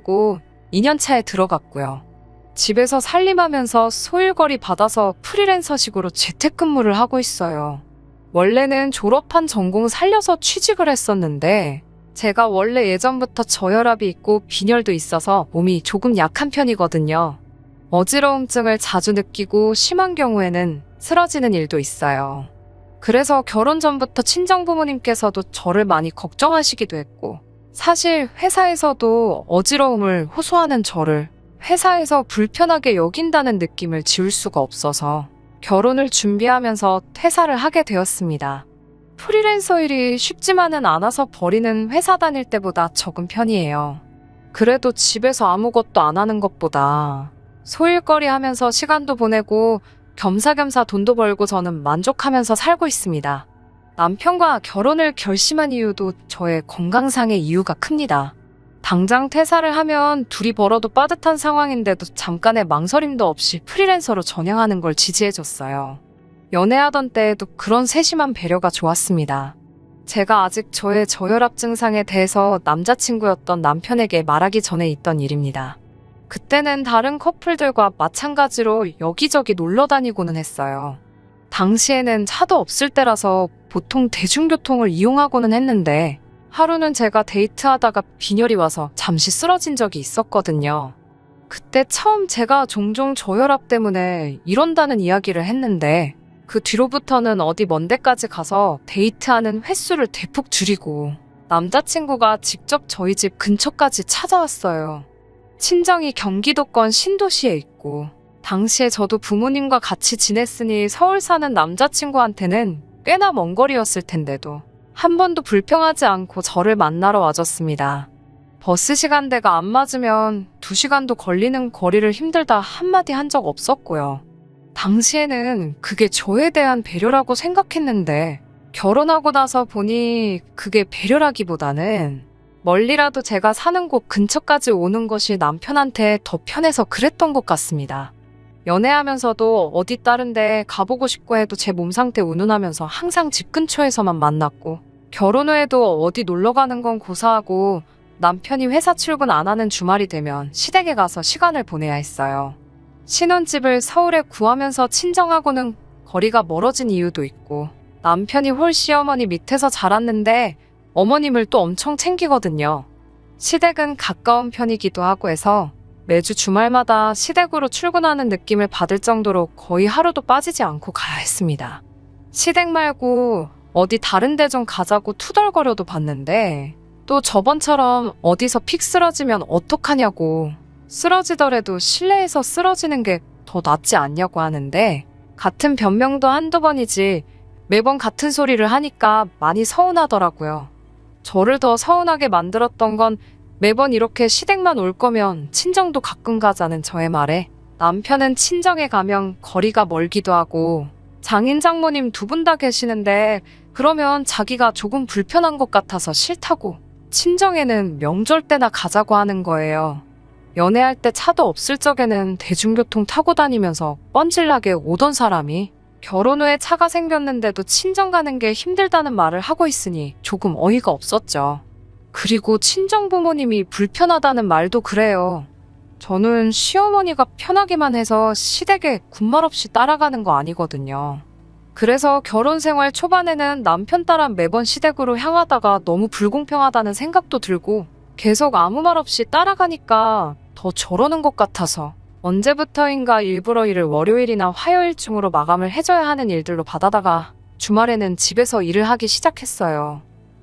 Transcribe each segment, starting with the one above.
되고 2년차에 들어갔고요. 집에서 살림하면서 소일거리 받아서 프리랜서식으로 재택근무를 하고 있어요. 원래는 졸업한 전공 살려서 취직을 했었는데 제가 원래 예전부터 저혈압이 있고 빈혈도 있어서 몸이 조금 약한 편이거든요. 어지러움증을 자주 느끼고 심한 경우에는 쓰러지는 일도 있어요. 그래서 결혼 전부터 친정부모님께서도 저를 많이 걱정하시기도 했고, 사실 회사에서도 어지러움을 호소하는 저를 회사에서 불편하게 여긴다는 느낌을 지울 수가 없어서 결혼을 준비하면서 퇴사를 하게 되었습니다. 프리랜서 일이 쉽지만은 않아서 버리는 회사 다닐 때보다 적은 편이에요. 그래도 집에서 아무것도 안 하는 것보다 소일거리 하면서 시간도 보내고 겸사겸사 돈도 벌고 저는 만족하면서 살고 있습니다. 남편과 결혼을 결심한 이유도 저의 건강상의 이유가 큽니다. 당장 퇴사를 하면 둘이 벌어도 빠듯한 상황인데도 잠깐의 망설임도 없이 프리랜서로 전향하는 걸 지지해줬어요. 연애하던 때에도 그런 세심한 배려가 좋았습니다. 제가 아직 저의 저혈압 증상에 대해서 남자친구였던 남편에게 말하기 전에 있던 일입니다. 그때는 다른 커플들과 마찬가지로 여기저기 놀러 다니고는 했어요. 당시에는 차도 없을 때라서 보통 대중교통을 이용하고는 했는데 하루는 제가 데이트하다가 빈혈이 와서 잠시 쓰러진 적이 있었거든요. 그때 처음 제가 종종 저혈압 때문에 이런다는 이야기를 했는데 그 뒤로부터는 어디 먼 데까지 가서 데이트하는 횟수를 대폭 줄이고 남자친구가 직접 저희 집 근처까지 찾아왔어요. 친정이 경기도권 신도시에 있고 당시에 저도 부모님과 같이 지냈으니 서울 사는 남자친구한테는 꽤나 먼 거리였을 텐데도 한 번도 불평하지 않고 저를 만나러 와줬습니다. 버스 시간대가 안 맞으면 2시간도 걸리는 거리를 힘들다 한마디 한 적 없었고요. 당시에는 그게 저에 대한 배려라고 생각했는데 결혼하고 나서 보니 그게 배려라기보다는 멀리라도 제가 사는 곳 근처까지 오는 것이 남편한테 더 편해서 그랬던 것 같습니다. 연애하면서도 어디 다른 데 가보고 싶고 해도 제 몸 상태 운운하면서 항상 집 근처에서만 만났고 결혼 후에도 어디 놀러 가는 건 고사하고 남편이 회사 출근 안 하는 주말이 되면 시댁에 가서 시간을 보내야 했어요. 신혼집을 서울에 구하면서 친정하고는 거리가 멀어진 이유도 있고 남편이 홀 시어머니 밑에서 자랐는데 어머님을 또 엄청 챙기거든요. 시댁은 가까운 편이기도 하고 해서 매주 주말마다 시댁으로 출근하는 느낌을 받을 정도로 거의 하루도 빠지지 않고 가야 했습니다. 시댁 말고 어디 다른 데 좀 가자고 투덜거려도 봤는데 또 저번처럼 어디서 픽 쓰러지면 어떡하냐고 쓰러지더라도 실내에서 쓰러지는 게 더 낫지 않냐고 하는데 같은 변명도 한두 번이지 매번 같은 소리를 하니까 많이 서운하더라고요. 저를 더 서운하게 만들었던 건 매번 이렇게 시댁만 올 거면 친정도 가끔 가자는 저의 말에 남편은 친정에 가면 거리가 멀기도 하고 장인 장모님 2분 다 계시는데 그러면 자기가 조금 불편한 것 같아서 싫다고 친정에는 명절 때나 가자고 하는 거예요. 연애할 때 차도 없을 적에는 대중교통 타고 다니면서 뻔질나게 오던 사람이 결혼 후에 차가 생겼는데도 친정 가는 게 힘들다는 말을 하고 있으니 조금 어이가 없었죠. 그리고 친정 부모님이 불편하다는 말도 그래요. 저는 시어머니가 편하기만 해서 시댁에 군말 없이 따라가는 거 아니거든요. 그래서 결혼 생활 초반에는 남편 따라 매번 시댁으로 향하다가 너무 불공평하다는 생각도 들고 계속 아무 말 없이 따라가니까 더 저러는 것 같아서 언제부터인가 일부러 일을 월요일이나 화요일쯤으로 마감을 해줘야 하는 일들로 받아다가 주말에는 집에서 일을 하기 시작했어요.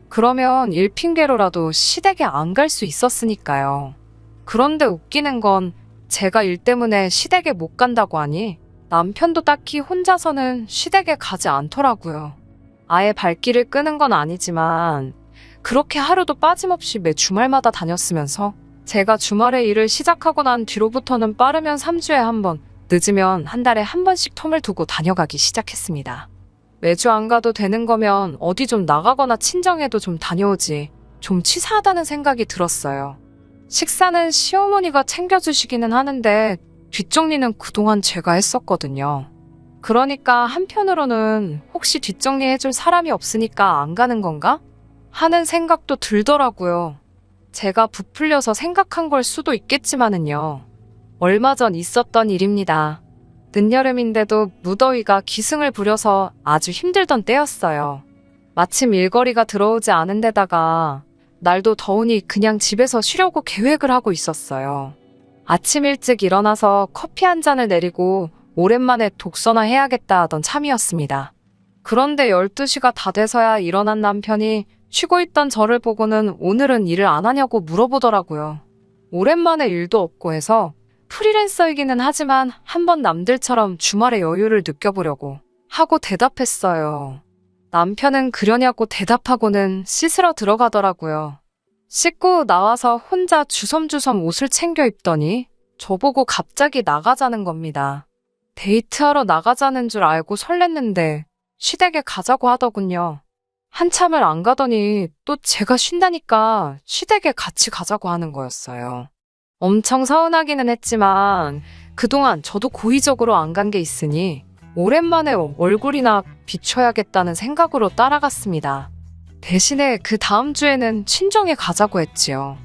그러면 일 핑계로라도 시댁에 안 갈 수 있었으니까요. 그런데 웃기는 건 제가 일 때문에 시댁에 못 간다고 하니 남편도 딱히 혼자서는 시댁에 가지 않더라고요. 아예 발길을 끄는 건 아니지만 그렇게 하루도 빠짐없이 매 주말마다 다녔으면서 제가 주말에 일을 시작하고 난 뒤로부터는 빠르면 3주에 한 번, 늦으면 한 달에 한 번씩 텀을 두고 다녀가기 시작했습니다. 매주 안 가도 되는 거면 어디 좀 나가거나 친정에도 좀 다녀오지 좀 치사하다는 생각이 들었어요. 식사는 시어머니가 챙겨주시기는 하는데 뒷정리는 그동안 제가 했었거든요. 그러니까 한편으로는 혹시 뒷정리해줄 사람이 없으니까 안 가는 건가? 하는 생각도 들더라고요. 제가 부풀려서 생각한 걸 수도 있겠지만은요. 얼마 전 있었던 일입니다. 늦여름인데도 무더위가 기승을 부려서 아주 힘들던 때였어요. 마침 일거리가 들어오지 않은 데다가 날도 더우니 그냥 집에서 쉬려고 계획을 하고 있었어요. 아침 일찍 일어나서 커피 한 잔을 내리고 오랜만에 독서나 해야겠다 하던 참이었습니다. 그런데 12시가 다 돼서야 일어난 남편이 쉬고 있던 저를 보고는 오늘은 일을 안 하냐고 물어보더라고요. 오랜만에 일도 없고 해서 프리랜서이기는 하지만 한번 남들처럼 주말에 여유를 느껴보려고 하고 대답했어요. 남편은 그러냐고 대답하고는 씻으러 들어가더라고요. 씻고 나와서 혼자 주섬주섬 옷을 챙겨 입더니 저보고 갑자기 나가자는 겁니다. 데이트하러 나가자는 줄 알고 설렜는데 시댁에 가자고 하더군요. 한참을 안 가더니 또 제가 쉰다니까 시댁에 같이 가자고 하는 거였어요. 엄청 서운하기는 했지만 그동안 저도 고의적으로 안 간 게 있으니 오랜만에 얼굴이나 비춰야겠다는 생각으로 따라갔습니다. 대신에 그 다음 주에는 친정에 가자고 했지요.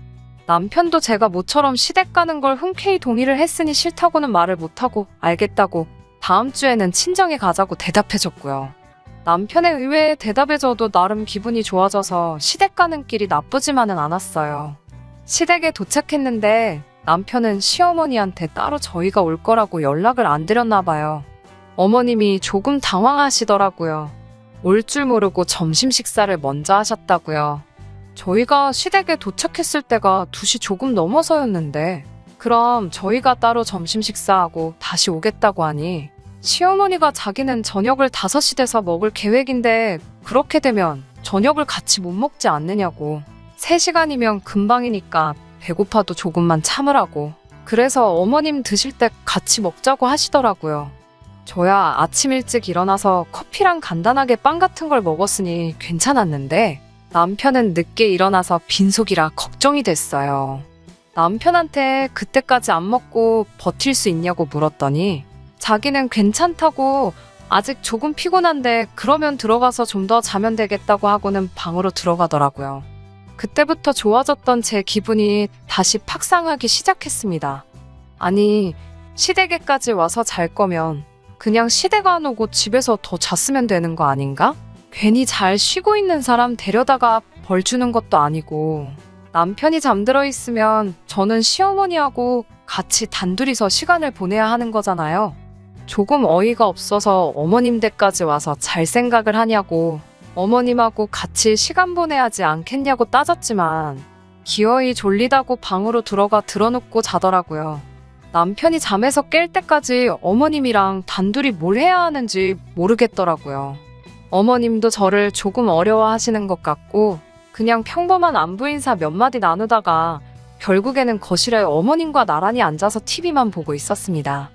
남편도 제가 모처럼 시댁 가는 걸 흔쾌히 동의를 했으니 싫다고는 말을 못하고 알겠다고 다음 주에는 친정에 가자고 대답해줬고요. 남편의 의외의 대답에 저도 나름 기분이 좋아져서 시댁 가는 길이 나쁘지만은 않았어요. 시댁에 도착했는데 남편은 시어머니한테 따로 저희가 올 거라고 연락을 안 드렸나 봐요. 어머님이 조금 당황하시더라고요. 올 줄 모르고 점심 식사를 먼저 하셨다고요. 저희가 시댁에 도착했을 때가 2시 조금 넘어서였는데 그럼 저희가 따로 점심 식사하고 다시 오겠다고 하니 시어머니가 자기는 저녁을 5시 돼서 먹을 계획인데 그렇게 되면 저녁을 같이 못 먹지 않느냐고. 3시간이면 금방이니까 배고파도 조금만 참으라고. 그래서 어머님 드실 때 같이 먹자고 하시더라고요. 저야 아침 일찍 일어나서 커피랑 간단하게 빵 같은 걸 먹었으니 괜찮았는데 남편은 늦게 일어나서 빈속이라 걱정이 됐어요. 남편한테 그때까지 안 먹고 버틸 수 있냐고 물었더니 자기는 괜찮다고 아직 조금 피곤한데 그러면 들어가서 좀 더 자면 되겠다고 하고는 방으로 들어가더라고요. 그때부터 좋아졌던 제 기분이 다시 팍 상하기 시작했습니다. 아니, 시댁에까지 와서 잘 거면 그냥 시댁 안 오고 집에서 더 잤으면 되는 거 아닌가? 괜히 잘 쉬고 있는 사람 데려다가 벌 주는 것도 아니고 남편이 잠들어 있으면 저는 시어머니하고 같이 단둘이서 시간을 보내야 하는 거잖아요. 조금 어이가 없어서 어머님 댁까지 와서 잘 생각을 하냐고 어머님하고 같이 시간 보내야지 않겠냐고 따졌지만 기어이 졸리다고 방으로 들어가 드러눕고 자더라고요. 남편이 잠에서 깰 때까지 어머님이랑 단둘이 뭘 해야 하는지 모르겠더라고요. 어머님도 저를 조금 어려워하시는 것 같고 그냥 평범한 안부 인사 몇 마디 나누다가 결국에는 거실에 어머님과 나란히 앉아서 TV만 보고 있었습니다.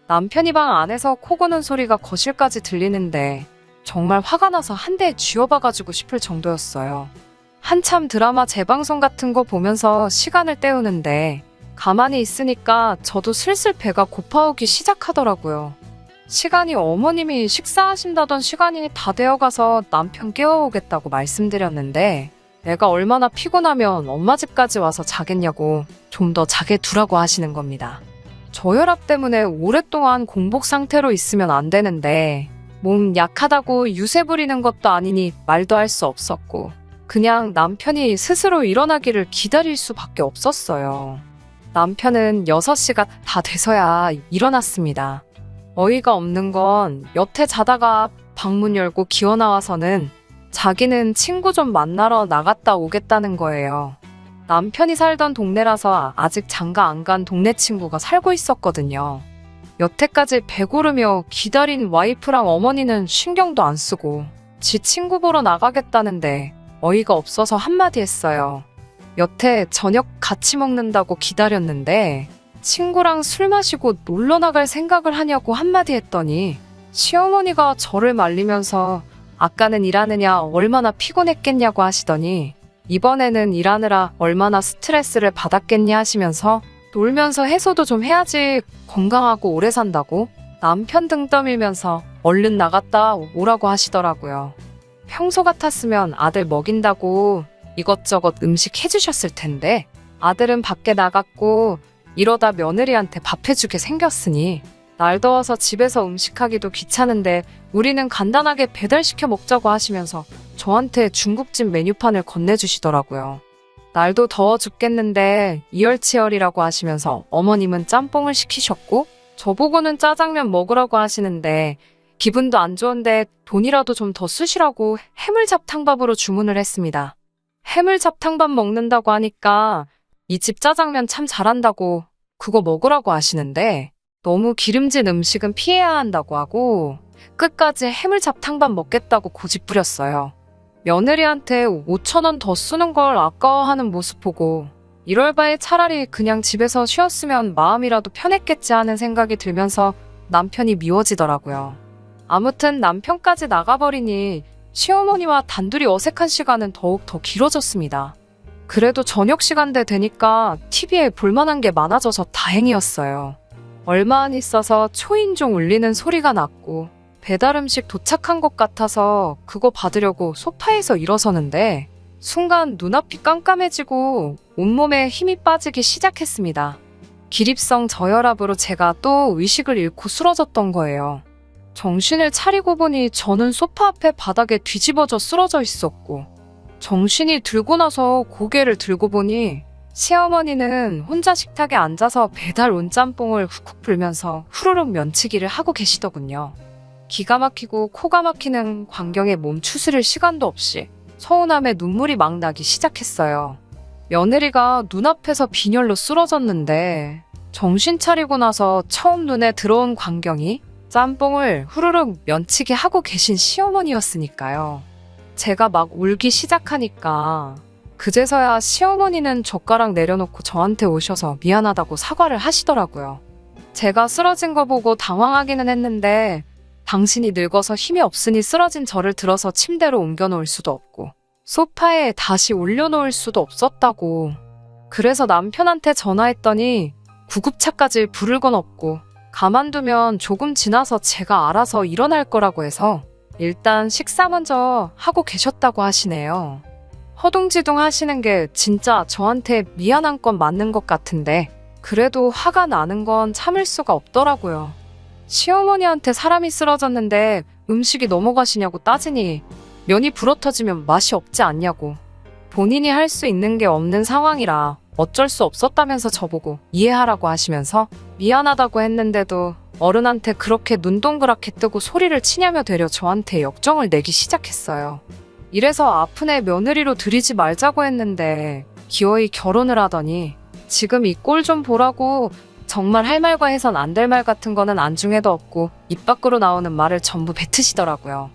남편이 방 안에서 코 고는 소리가 거실까지 들리는데 정말 화가 나서 한 대에 쥐어박아주고 싶을 정도였어요. 한참 드라마 재방송 같은 거 보면서 시간을 때우는데 가만히 있으니까 저도 슬슬 배가 고파오기 시작하더라고요. 시간이 어머님이 식사하신다던 시간이 다 되어가서 남편 깨워오겠다고 말씀드렸는데 내가 얼마나 피곤하면 엄마 집까지 와서 자겠냐고 좀 더 자게 두라고 하시는 겁니다. 저혈압 때문에 오랫동안 공복 상태로 있으면 안 되는데 몸 약하다고 유세 부리는 것도 아니니 말도 할 수 없었고 그냥 남편이 스스로 일어나기를 기다릴 수밖에 없었어요. 남편은 6시가 다 돼서야 일어났습니다. 어이가 없는 건 여태 자다가 방문 열고 기어 나와서는 자기는 친구 좀 만나러 나갔다 오겠다는 거예요. 남편이 살던 동네라서 아직 장가 안 간 동네 친구가 살고 있었거든요. 여태까지 배고르며 기다린 와이프랑 어머니는 신경도 안 쓰고 지 친구 보러 나가겠다는데 어이가 없어서 한마디 했어요. 여태 저녁 같이 먹는다고 기다렸는데 친구랑 술 마시고 놀러 나갈 생각을 하냐고 한마디 했더니 시어머니가 저를 말리면서 아까는 일하느냐 얼마나 피곤했겠냐고 하시더니 이번에는 일하느라 얼마나 스트레스를 받았겠냐 하시면서 놀면서 해소도 좀 해야지 건강하고 오래 산다고 남편 등 떠밀면서 얼른 나갔다 오라고 하시더라고요. 평소 같았으면 아들 먹인다고 이것저것 음식 해주셨을 텐데 아들은 밖에 나갔고 이러다 며느리한테 밥 해주게 생겼으니 날 더워서 집에서 음식하기도 귀찮은데 우리는 간단하게 배달시켜 먹자고 하시면서 저한테 중국집 메뉴판을 건네주시더라고요. 날도 더워 죽겠는데 이열치열이라고 하시면서 어머님은 짬뽕을 시키셨고 저보고는 짜장면 먹으라고 하시는데 기분도 안 좋은데 돈이라도 좀 더 쓰시라고 해물잡탕밥으로 주문을 했습니다. 해물잡탕밥 먹는다고 하니까 이 집 짜장면 참 잘한다고 그거 먹으라고 하시는데 너무 기름진 음식은 피해야 한다고 하고 끝까지 해물잡탕밥 먹겠다고 고집부렸어요. 며느리한테 5,000원 더 쓰는 걸 아까워하는 모습 보고 이럴 바에 차라리 그냥 집에서 쉬었으면 마음이라도 편했겠지 하는 생각이 들면서 남편이 미워지더라고요. 아무튼 남편까지 나가버리니 시어머니와 단둘이 어색한 시간은 더욱 더 길어졌습니다. 그래도 저녁 시간대 되니까 TV에 볼만한 게 많아져서 다행이었어요. 얼마 안 있어서 초인종 울리는 소리가 났고 배달음식 도착한 것 같아서 그거 받으려고 소파에서 일어서는데 순간 눈앞이 깜깜해지고 온몸에 힘이 빠지기 시작했습니다. 기립성 저혈압으로 제가 또 의식을 잃고 쓰러졌던 거예요. 정신을 차리고 보니 저는 소파 앞에 바닥에 뒤집어져 쓰러져 있었고 정신이 들고 나서 고개를 들고 보니 시어머니는 혼자 식탁에 앉아서 배달 온 짬뽕을 훅훅 불면서 후루룩 면치기를 하고 계시더군요. 기가 막히고 코가 막히는 광경에 몸 추스릴 시간도 없이 서운함에 눈물이 막 나기 시작했어요. 며느리가 눈앞에서 빈혈로 쓰러졌는데 정신 차리고 나서 처음 눈에 들어온 광경이 짬뽕을 후루룩 면치기 하고 계신 시어머니였으니까요. 제가 막 울기 시작하니까 그제서야 시어머니는 젓가락 내려놓고 저한테 오셔서 미안하다고 사과를 하시더라고요. 제가 쓰러진 거 보고 당황하기는 했는데 당신이 늙어서 힘이 없으니 쓰러진 저를 들어서 침대로 옮겨놓을 수도 없고 소파에 다시 올려놓을 수도 없었다고. 그래서 남편한테 전화했더니 구급차까지 부를 건 없고 가만두면 조금 지나서 제가 알아서 일어날 거라고 해서 일단 식사 먼저 하고 계셨다고 하시네요. 허둥지둥 하시는 게 진짜 저한테 미안한 건 맞는 것 같은데 그래도 화가 나는 건 참을 수가 없더라고요. 시어머니한테 사람이 쓰러졌는데 음식이 넘어가시냐고 따지니 면이 불어터지면 맛이 없지 않냐고. 본인이 할 수 있는 게 없는 상황이라 어쩔 수 없었다면서 저보고 이해하라고 하시면서 미안하다고 했는데도 어른한테 그렇게 눈 동그랗게 뜨고 소리를 치냐며 되려 저한테 역정을 내기 시작했어요. 이래서 아픈 애 며느리로 들이지 말자고 했는데 기어이 결혼을 하더니 지금 이 꼴 좀 보라고 정말 할 말과 해선 안 될 말 같은 거는 안중에도 없고 입 밖으로 나오는 말을 전부 뱉으시더라고요.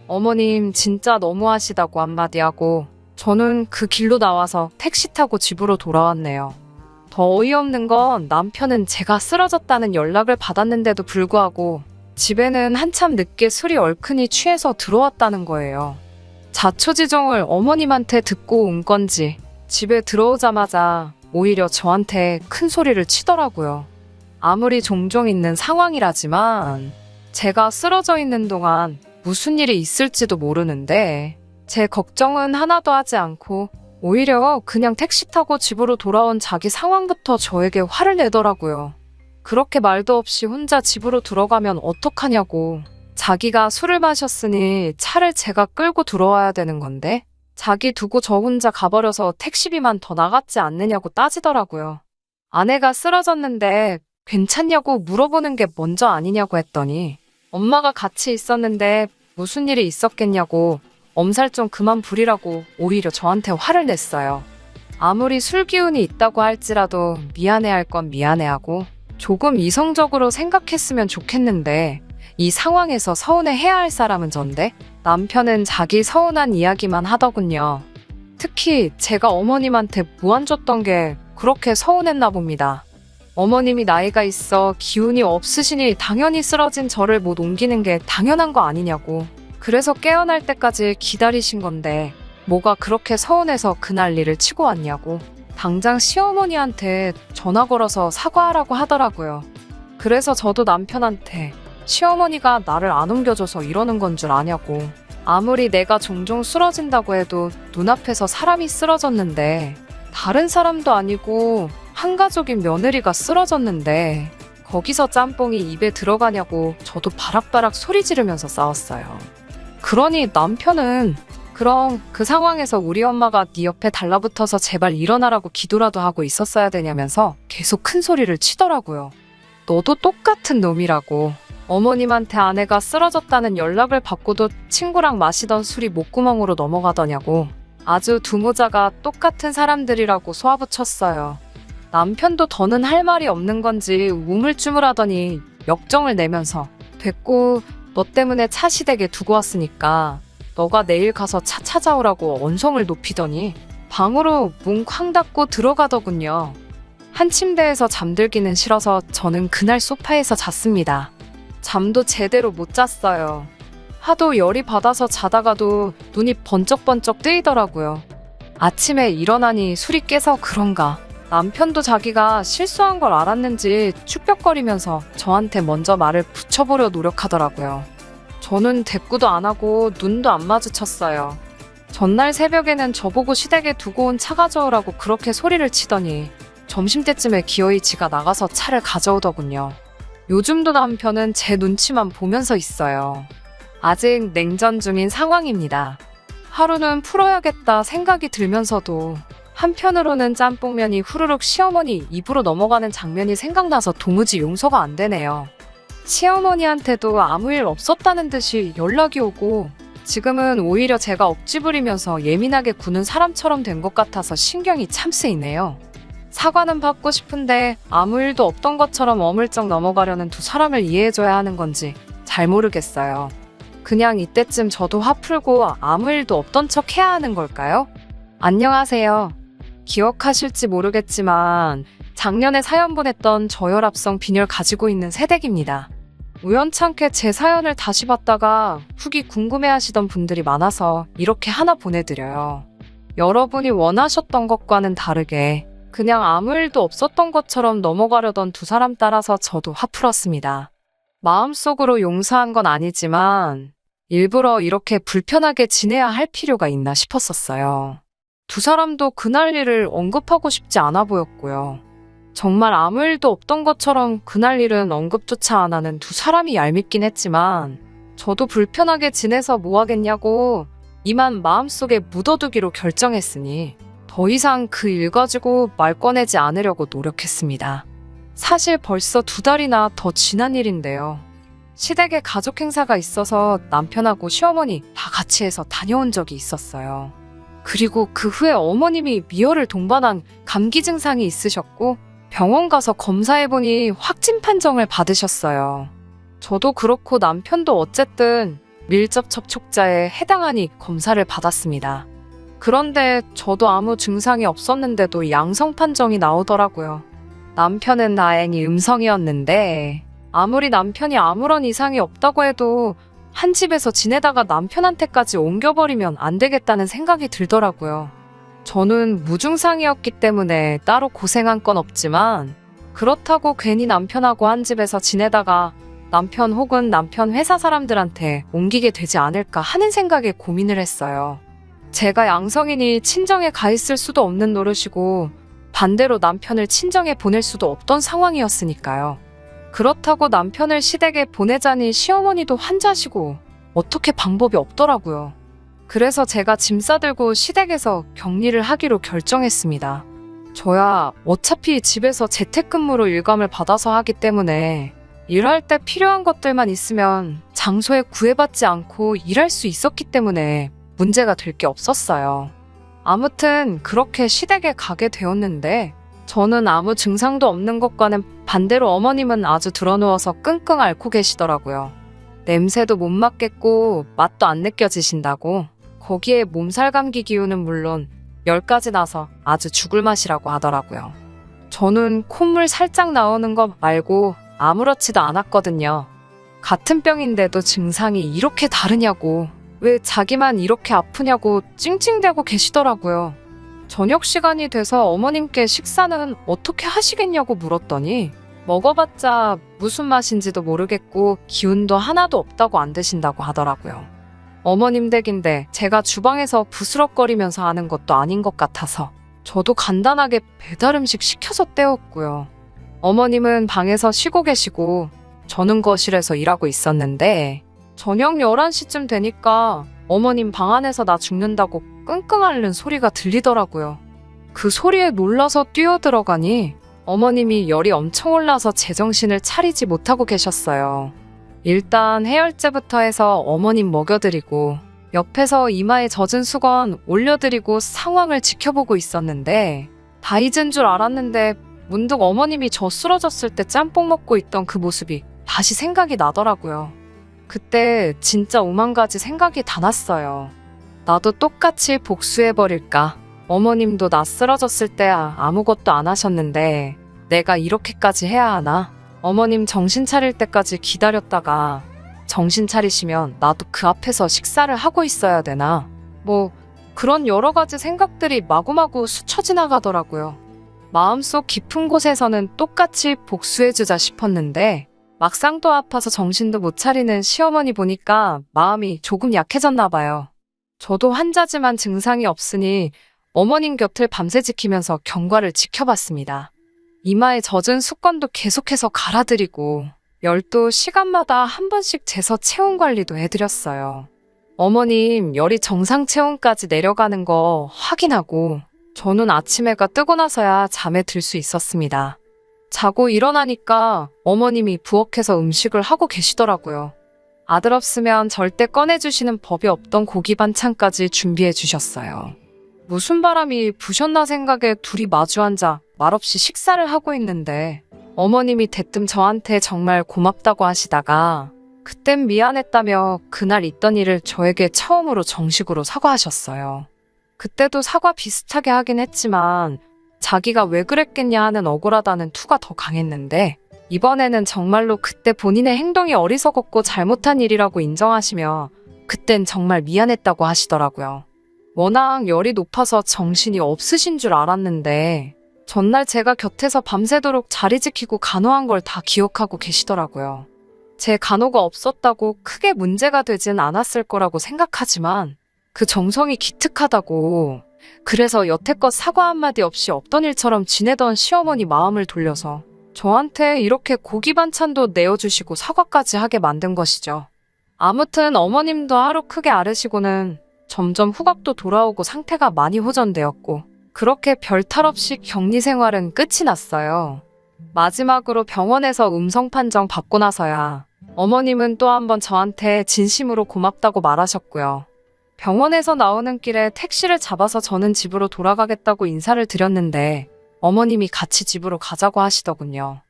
어머님 진짜 너무하시다고 한마디 하고 저는 그 길로 나와서 택시 타고 집으로 돌아왔네요. 더 어이없는 건 남편은 제가 쓰러졌다는 연락을 받았는데도 불구하고 집에는 한참 늦게 술이 얼큰이 취해서 들어왔다는 거예요. 자초지종을 어머님한테 듣고 온 건지 집에 들어오자마자 오히려 저한테 큰 소리를 치더라고요. 아무리 종종 있는 상황이라지만 제가 쓰러져 있는 동안 무슨 일이 있을지도 모르는데 제 걱정은 하나도 하지 않고 오히려 그냥 택시 타고 집으로 돌아온 자기 상황부터 저에게 화를 내더라고요. 그렇게 말도 없이 혼자 집으로 들어가면 어떡하냐고. 자기가 술을 마셨으니 차를 제가 끌고 들어와야 되는 건데 자기 두고 저 혼자 가버려서 택시비만 더 나갔지 않느냐고 따지더라고요. 아내가 쓰러졌는데 괜찮냐고 물어보는 게 먼저 아니냐고 했더니 엄마가 같이 있었는데 무슨 일이 있었겠냐고 엄살 좀 그만 부리라고 오히려 저한테 화를 냈어요. 아무리 술 기운이 있다고 할지라도 미안해할 건 미안해하고 조금 이성적으로 생각했으면 좋겠는데 이 상황에서 서운해해야 할 사람은 전데 남편은 자기 서운한 이야기만 하더군요. 특히 제가 어머님한테 무안 줬던 게 그렇게 서운했나 봅니다. 어머님이 나이가 있어 기운이 없으시니 당연히 쓰러진 저를 못 옮기는 게 당연한 거 아니냐고. 그래서 깨어날 때까지 기다리신 건데 뭐가 그렇게 서운해서 그 난리를 치고 왔냐고. 당장 시어머니한테 전화 걸어서 사과하라고 하더라고요. 그래서 저도 남편한테 시어머니가 나를 안 옮겨줘서 이러는 건 줄 아냐고. 아무리 내가 종종 쓰러진다고 해도 눈앞에서 사람이 쓰러졌는데, 다른 사람도 아니고 한가족인 며느리가 쓰러졌는데 거기서 짬뽕이 입에 들어가냐고 저도 바락바락 소리 지르면서 싸웠어요. 그러니 남편은 그럼 그 상황에서 우리 엄마가 네 옆에 달라붙어서 제발 일어나라고 기도라도 하고 있었어야 되냐면서 계속 큰 소리를 치더라고요. 너도 똑같은 놈이라고. 어머님한테 아내가 쓰러졌다는 연락을 받고도 친구랑 마시던 술이 목구멍으로 넘어가더냐고. 아주 두 모자가 똑같은 사람들이라고 쏘아붙였어요. 남편도 더는 할 말이 없는 건지 우물쭈물하더니 역정을 내면서 됐고 너 때문에 차 시댁에 두고 왔으니까 너가 내일 가서 차 찾아오라고 언성을 높이더니 방으로 문 쾅 닫고 들어가더군요. 한 침대에서 잠들기는 싫어서 저는 그날 소파에서 잤습니다. 잠도 제대로 못 잤어요. 하도 열이 받아서 자다가도 눈이 번쩍번쩍 뜨이더라고요. 아침에 일어나니 술이 깨서 그런가. 남편도 자기가 실수한 걸 알았는지 축벽거리면서 저한테 먼저 말을 붙여보려 노력하더라고요. 저는 대꾸도 안 하고 눈도 안 마주쳤어요. 전날 새벽에는 저보고 시댁에 두고 온 차 가져오라고 그렇게 소리를 치더니 점심때쯤에 기어이 지가 나가서 차를 가져오더군요. 요즘도 남편은 제 눈치만 보면서 있어요. 아직 냉전 중인 상황입니다. 하루는 풀어야겠다 생각이 들면서도 한편으로는 짬뽕면이 후루룩 시어머니 입으로 넘어가는 장면이 생각나서 도무지 용서가 안 되네요. 시어머니한테도 아무 일 없었다는 듯이 연락이 오고 지금은 오히려 제가 억지 부리면서 예민하게 구는 사람처럼 된 것 같아서 신경이 참 쓰이네요. 사과는 받고 싶은데 아무 일도 없던 것처럼 어물쩍 넘어가려는 두 사람을 이해해줘야 하는 건지 잘 모르겠어요. 그냥 이때쯤 저도 화 풀고 아무 일도 없던 척 해야 하는 걸까요? 안녕하세요. 기억하실지 모르겠지만 작년에 사연 보냈던 저혈압성 빈혈 가지고 있는 새댁입니다. 우연찮게 제 사연을 다시 봤다가 후기 궁금해하시던 분들이 많아서 이렇게 하나 보내드려요. 여러분이 원하셨던 것과는 다르게 그냥 아무 일도 없었던 것처럼 넘어가려던 두 사람 따라서 저도 화 풀었습니다. 마음속으로 용서한 건 아니지만 일부러 이렇게 불편하게 지내야 할 필요가 있나 싶었었어요. 두 사람도 그날 일을 언급하고 싶지 않아 보였고요. 정말 아무 일도 없던 것처럼 그날 일은 언급조차 안 하는 두 사람이 얄밉긴 했지만 저도 불편하게 지내서 뭐 하겠냐고 이만 마음속에 묻어두기로 결정했으니 더 이상 그 일 가지고 말 꺼내지 않으려고 노력했습니다. 사실 벌써 2달이나 더 지난 일인데요. 시댁에 가족 행사가 있어서 남편하고 시어머니 다 같이 해서 다녀온 적이 있었어요. 그리고 그 후에 어머님이 미열을 동반한 감기 증상이 있으셨고 병원 가서 검사해보니 확진 판정을 받으셨어요. 저도 그렇고 남편도 어쨌든 밀접 접촉자에 해당하니 검사를 받았습니다. 그런데 저도 아무 증상이 없었는데도 양성 판정이 나오더라고요. 남편은 다행히 음성이었는데 아무리 남편이 아무런 이상이 없다고 해도 한 집에서 지내다가 남편한테까지 옮겨버리면 안 되겠다는 생각이 들더라고요. 저는 무증상이었기 때문에 따로 고생한 건 없지만 그렇다고 괜히 남편하고 한 집에서 지내다가 남편 혹은 남편 회사 사람들한테 옮기게 되지 않을까 하는 생각에 고민을 했어요. 제가 양성이니 친정에 가 있을 수도 없는 노릇이고 반대로 남편을 친정에 보낼 수도 없던 상황이었으니까요. 그렇다고 남편을 시댁에 보내자니 시어머니도 환자시고 어떻게 방법이 없더라고요. 그래서 제가 짐 싸들고 시댁에서 격리를 하기로 결정했습니다. 저야 어차피 집에서 재택근무로 일감을 받아서 하기 때문에 일할 때 필요한 것들만 있으면 장소에 구애받지 않고 일할 수 있었기 때문에 문제가 될 게 없었어요. 아무튼 그렇게 시댁에 가게 되었는데 저는 아무 증상도 없는 것과는 반대로 어머님은 아주 드러누워서 끙끙 앓고 계시더라고요. 냄새도 못 맡겠고 맛도 안 느껴지신다고. 거기에 몸살 감기 기운은 물론 열까지 나서 아주 죽을 맛이라고 하더라고요. 저는 콧물 살짝 나오는 것 말고 아무렇지도 않았거든요. 같은 병인데도 증상이 이렇게 다르냐고, 왜 자기만 이렇게 아프냐고 찡찡대고 계시더라고요. 저녁 시간이 돼서 어머님께 식사는 어떻게 하시겠냐고 물었더니 먹어봤자 무슨 맛인지도 모르겠고 기운도 하나도 없다고 안 드신다고 하더라고요. 어머님 댁인데 제가 주방에서 부스럭거리면서 하는 것도 아닌 것 같아서 저도 간단하게 배달 음식 시켜서 때웠고요. 어머님은 방에서 쉬고 계시고 저는 거실에서 일하고 있었는데 저녁 11시쯤 되니까 어머님 방 안에서 나 죽는다고 끙끙 앓는 소리가 들리더라고요. 그 소리에 놀라서 뛰어들어가니 어머님이 열이 엄청 올라서 제정신을 차리지 못하고 계셨어요. 일단 해열제부터 해서 어머님 먹여드리고 옆에서 이마에 젖은 수건 올려드리고 상황을 지켜보고 있었는데 다 잊은 줄 알았는데 문득 어머님이 저 쓰러졌을 때 짬뽕 먹고 있던 그 모습이 다시 생각이 나더라고요. 그때 진짜 오만 가지 생각이 다 났어요. 나도 똑같이 복수해버릴까? 어머님도 나 쓰러졌을 때 아무것도 안 하셨는데 내가 이렇게까지 해야 하나? 어머님 정신 차릴 때까지 기다렸다가 정신 차리시면 나도 그 앞에서 식사를 하고 있어야 되나? 뭐 그런 여러 가지 생각들이 마구마구 스쳐 지나가더라고요. 마음속 깊은 곳에서는 똑같이 복수해주자 싶었는데 막상 또 아파서 정신도 못 차리는 시어머니 보니까 마음이 조금 약해졌나 봐요. 저도 환자지만 증상이 없으니 어머님 곁을 밤새 지키면서 경과를 지켜봤습니다. 이마에 젖은 수건도 계속해서 갈아드리고 열도 시간마다 한 번씩 재서 체온 관리도 해드렸어요. 어머님 열이 정상 체온까지 내려가는 거 확인하고 저는 아침 해가 뜨고 나서야 잠에 들 수 있었습니다. 자고 일어나니까 어머님이 부엌에서 음식을 하고 계시더라고요. 아들 없으면 절대 꺼내주시는 법이 없던 고기 반찬까지 준비해 주셨어요. 무슨 바람이 부셨나 생각에 둘이 마주 앉아 말없이 식사를 하고 있는데 어머님이 대뜸 저한테 정말 고맙다고 하시다가 그땐 미안했다며 그날 있던 일을 저에게 처음으로 정식으로 사과하셨어요. 그때도 사과 비슷하게 하긴 했지만 자기가 왜 그랬겠냐 하는 억울하다는 투가 더 강했는데 이번에는 정말로 그때 본인의 행동이 어리석었고 잘못한 일이라고 인정하시며 그땐 정말 미안했다고 하시더라고요. 워낙 열이 높아서 정신이 없으신 줄 알았는데 전날 제가 곁에서 밤새도록 자리 지키고 간호한 걸 다 기억하고 계시더라고요. 제 간호가 없었다고 크게 문제가 되진 않았을 거라고 생각하지만 그 정성이 기특하다고 그래서 여태껏 사과 한마디 없이 없던 일처럼 지내던 시어머니 마음을 돌려서 저한테 이렇게 고기 반찬도 내어주시고 사과까지 하게 만든 것이죠. 아무튼 어머님도 하루 크게 앓으시고는 점점 후각도 돌아오고 상태가 많이 호전되었고 그렇게 별탈 없이 격리 생활은 끝이 났어요. 마지막으로 병원에서 음성 판정 받고 나서야 어머님은 또 한 번 저한테 진심으로 고맙다고 말하셨고요. 병원에서 나오는 길에 택시를 잡아서 저는 집으로 돌아가겠다고 인사를 드렸는데 어머님이 같이 집으로 가자고 하시더군요.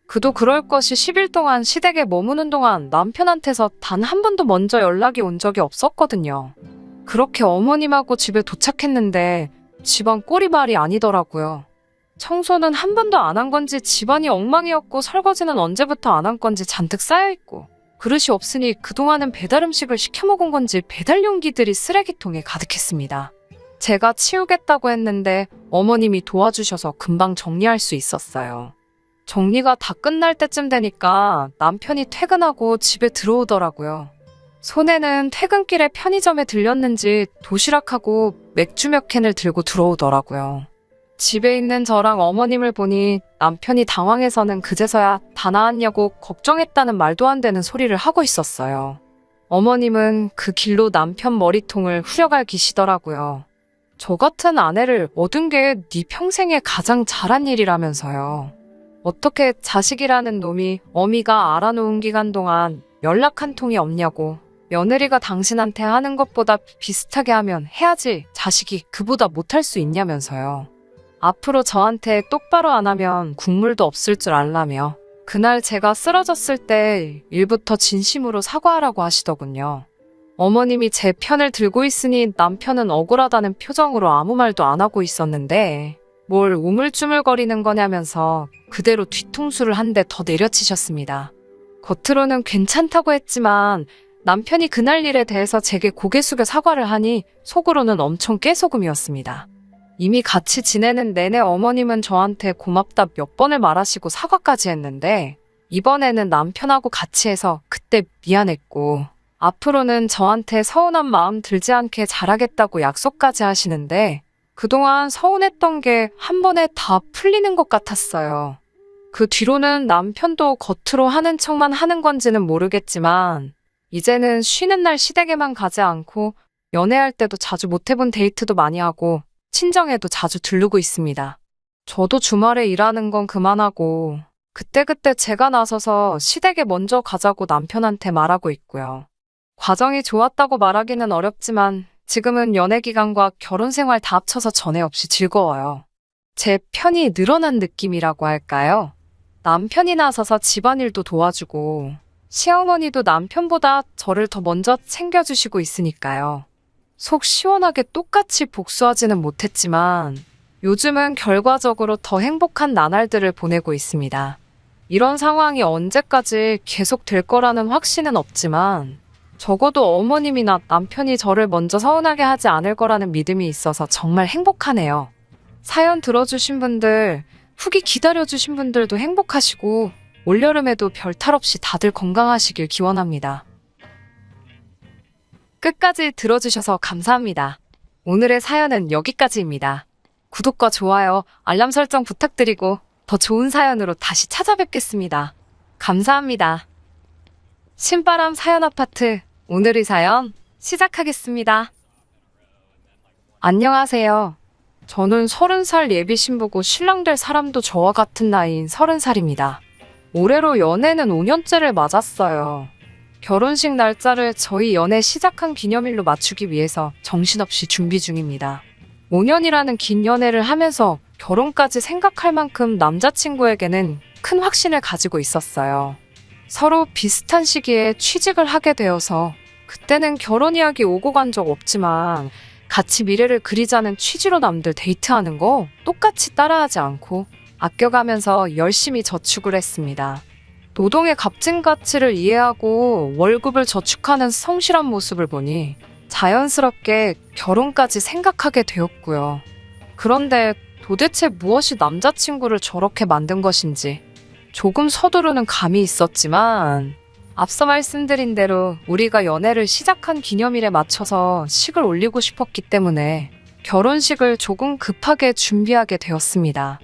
그도 그럴 것이 10일 동안 시댁에 머무는 동안 남편한테서 단 한 번도 먼저 연락이 온 적이 없었거든요. 그렇게 어머님하고 집에 도착했는데 집안 꼴이말이 아니더라고요. 청소는 한 번도 안 한 건지 집안이 엉망이었고 설거지는 언제부터 안 한 건지 잔뜩 쌓여있고 그릇이 없으니 그동안은 배달 음식을 시켜 먹은 건지 배달 용기들이 쓰레기통에 가득했습니다. 제가 치우겠다고 했는데 어머님이 도와주셔서 금방 정리할 수 있었어요. 정리가 다 끝날 때쯤 되니까 남편이 퇴근하고 집에 들어오더라고요. 손에는 퇴근길에 편의점에 들렸는지 도시락하고 맥주 몇 캔을 들고 들어오더라고요. 집에 있는 저랑 어머님을 보니 남편이 당황해서는 그제서야 다 나았냐고 걱정했다는 말도 안 되는 소리를 하고 있었어요. 어머님은 그 길로 남편 머리통을 후려갈기시더라고요. 저 같은 아내를 얻은 게 네 평생에 가장 잘한 일이라면서요. 어떻게 자식이라는 놈이 어미가 알아놓은 기간 동안 연락 한 통이 없냐고. 며느리가 당신한테 하는 것보다 비슷하게 하면 해야지 자식이 그보다 못할 수 있냐면서요. 앞으로 저한테 똑바로 안 하면 국물도 없을 줄 알라며 그날 제가 쓰러졌을 때 일부터 진심으로 사과하라고 하시더군요. 어머님이 제 편을 들고 있으니 남편은 억울하다는 표정으로 아무 말도 안 하고 있었는데 뭘 우물쭈물거리는 거냐면서 그대로 뒤통수를 한 대 더 내려치셨습니다. 겉으로는 괜찮다고 했지만 남편이 그날 일에 대해서 제게 고개 숙여 사과를 하니 속으로는 엄청 깨소금이었습니다. 이미 같이 지내는 내내 어머님은 저한테 고맙다 몇 번을 말하시고 사과까지 했는데 이번에는 남편하고 같이 해서 그때 미안했고 앞으로는 저한테 서운한 마음 들지 않게 잘하겠다고 약속까지 하시는데 그동안 서운했던 게 한 번에 다 풀리는 것 같았어요. 그 뒤로는 남편도 겉으로 하는 척만 하는 건지는 모르겠지만 이제는 쉬는 날 시댁에만 가지 않고 연애할 때도 자주 못 해본 데이트도 많이 하고 친정에도 자주 들르고 있습니다. 저도 주말에 일하는 건 그만하고 그때그때 제가 나서서 시댁에 먼저 가자고 남편한테 말하고 있고요. 과정이 좋았다고 말하기는 어렵지만 지금은 연애 기간과 결혼 생활 다 합쳐서 전에 없이 즐거워요. 제 편이 늘어난 느낌이라고 할까요? 남편이 나서서 집안일도 도와주고 시어머니도 남편보다 저를 더 먼저 챙겨주시고 있으니까요. 속 시원하게 똑같이 복수하지는 못했지만 요즘은 결과적으로 더 행복한 나날들을 보내고 있습니다. 이런 상황이 언제까지 계속될 거라는 확신은 없지만 적어도 어머님이나 남편이 저를 먼저 서운하게 하지 않을 거라는 믿음이 있어서 정말 행복하네요. 사연 들어주신 분들, 후기 기다려주신 분들도 행복하시고 올여름에도 별탈 없이 다들 건강하시길 기원합니다. 끝까지 들어주셔서 감사합니다. 오늘의 사연은 여기까지입니다. 구독과 좋아요, 알람 설정 부탁드리고 더 좋은 사연으로 다시 찾아뵙겠습니다. 감사합니다. 신바람 사연 아파트, 오늘의 사연 시작하겠습니다. 안녕하세요. 저는 30살 예비 신부고 신랑 될 사람도 저와 같은 나이인 30살입니다. 올해로 연애는 5년째를 맞았어요. 결혼식 날짜를 저희 연애 시작한 기념일로 맞추기 위해서 정신없이 준비 중입니다. 5년이라는 긴 연애를 하면서 결혼까지 생각할 만큼 남자친구에게는 큰 확신을 가지고 있었어요. 서로 비슷한 시기에 취직을 하게 되어서 그때는 결혼 이야기 오고 간 적 없지만 같이 미래를 그리자는 취지로 남들 데이트하는 거 똑같이 따라하지 않고 아껴가면서 열심히 저축을 했습니다. 노동의 값진 가치를 이해하고 월급을 저축하는 성실한 모습을 보니 자연스럽게 결혼까지 생각하게 되었고요. 그런데 도대체 무엇이 남자친구를 저렇게 만든 것인지 조금 서두르는 감이 있었지만 앞서 말씀드린 대로 우리가 연애를 시작한 기념일에 맞춰서 식을 올리고 싶었기 때문에 결혼식을 조금 급하게 준비하게 되었습니다.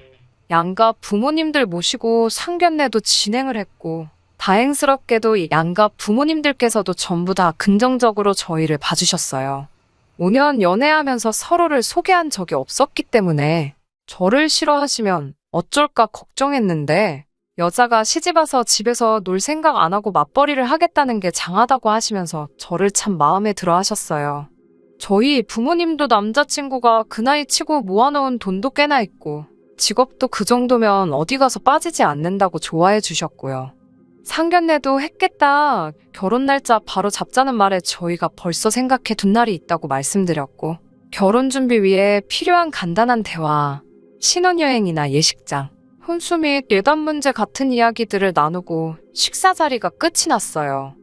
양가 부모님들 모시고 상견례도 진행을 했고 다행스럽게도 양가 부모님들께서도 전부 다 긍정적으로 저희를 봐주셨어요. 5년 연애하면서 서로를 소개한 적이 없었기 때문에 저를 싫어하시면 어쩔까 걱정했는데 여자가 시집와서 집에서 놀 생각 안 하고 맞벌이를 하겠다는 게 장하다고 하시면서 저를 참 마음에 들어 하셨어요. 저희 부모님도 남자친구가 그 나이 치고 모아놓은 돈도 꽤나 있고 직업도 그 정도면 어디 가서 빠지지 않는다고 좋아해 주셨고요. 상견례도 했겠다, 결혼 날짜 바로 잡자는 말에 저희가 벌써 생각해 둔 날이 있다고 말씀드렸고 결혼 준비 위해 필요한 간단한 대화, 신혼여행이나 예식장, 혼수 및 예단 문제 같은 이야기들을 나누고 식사 자리가 끝이 났어요.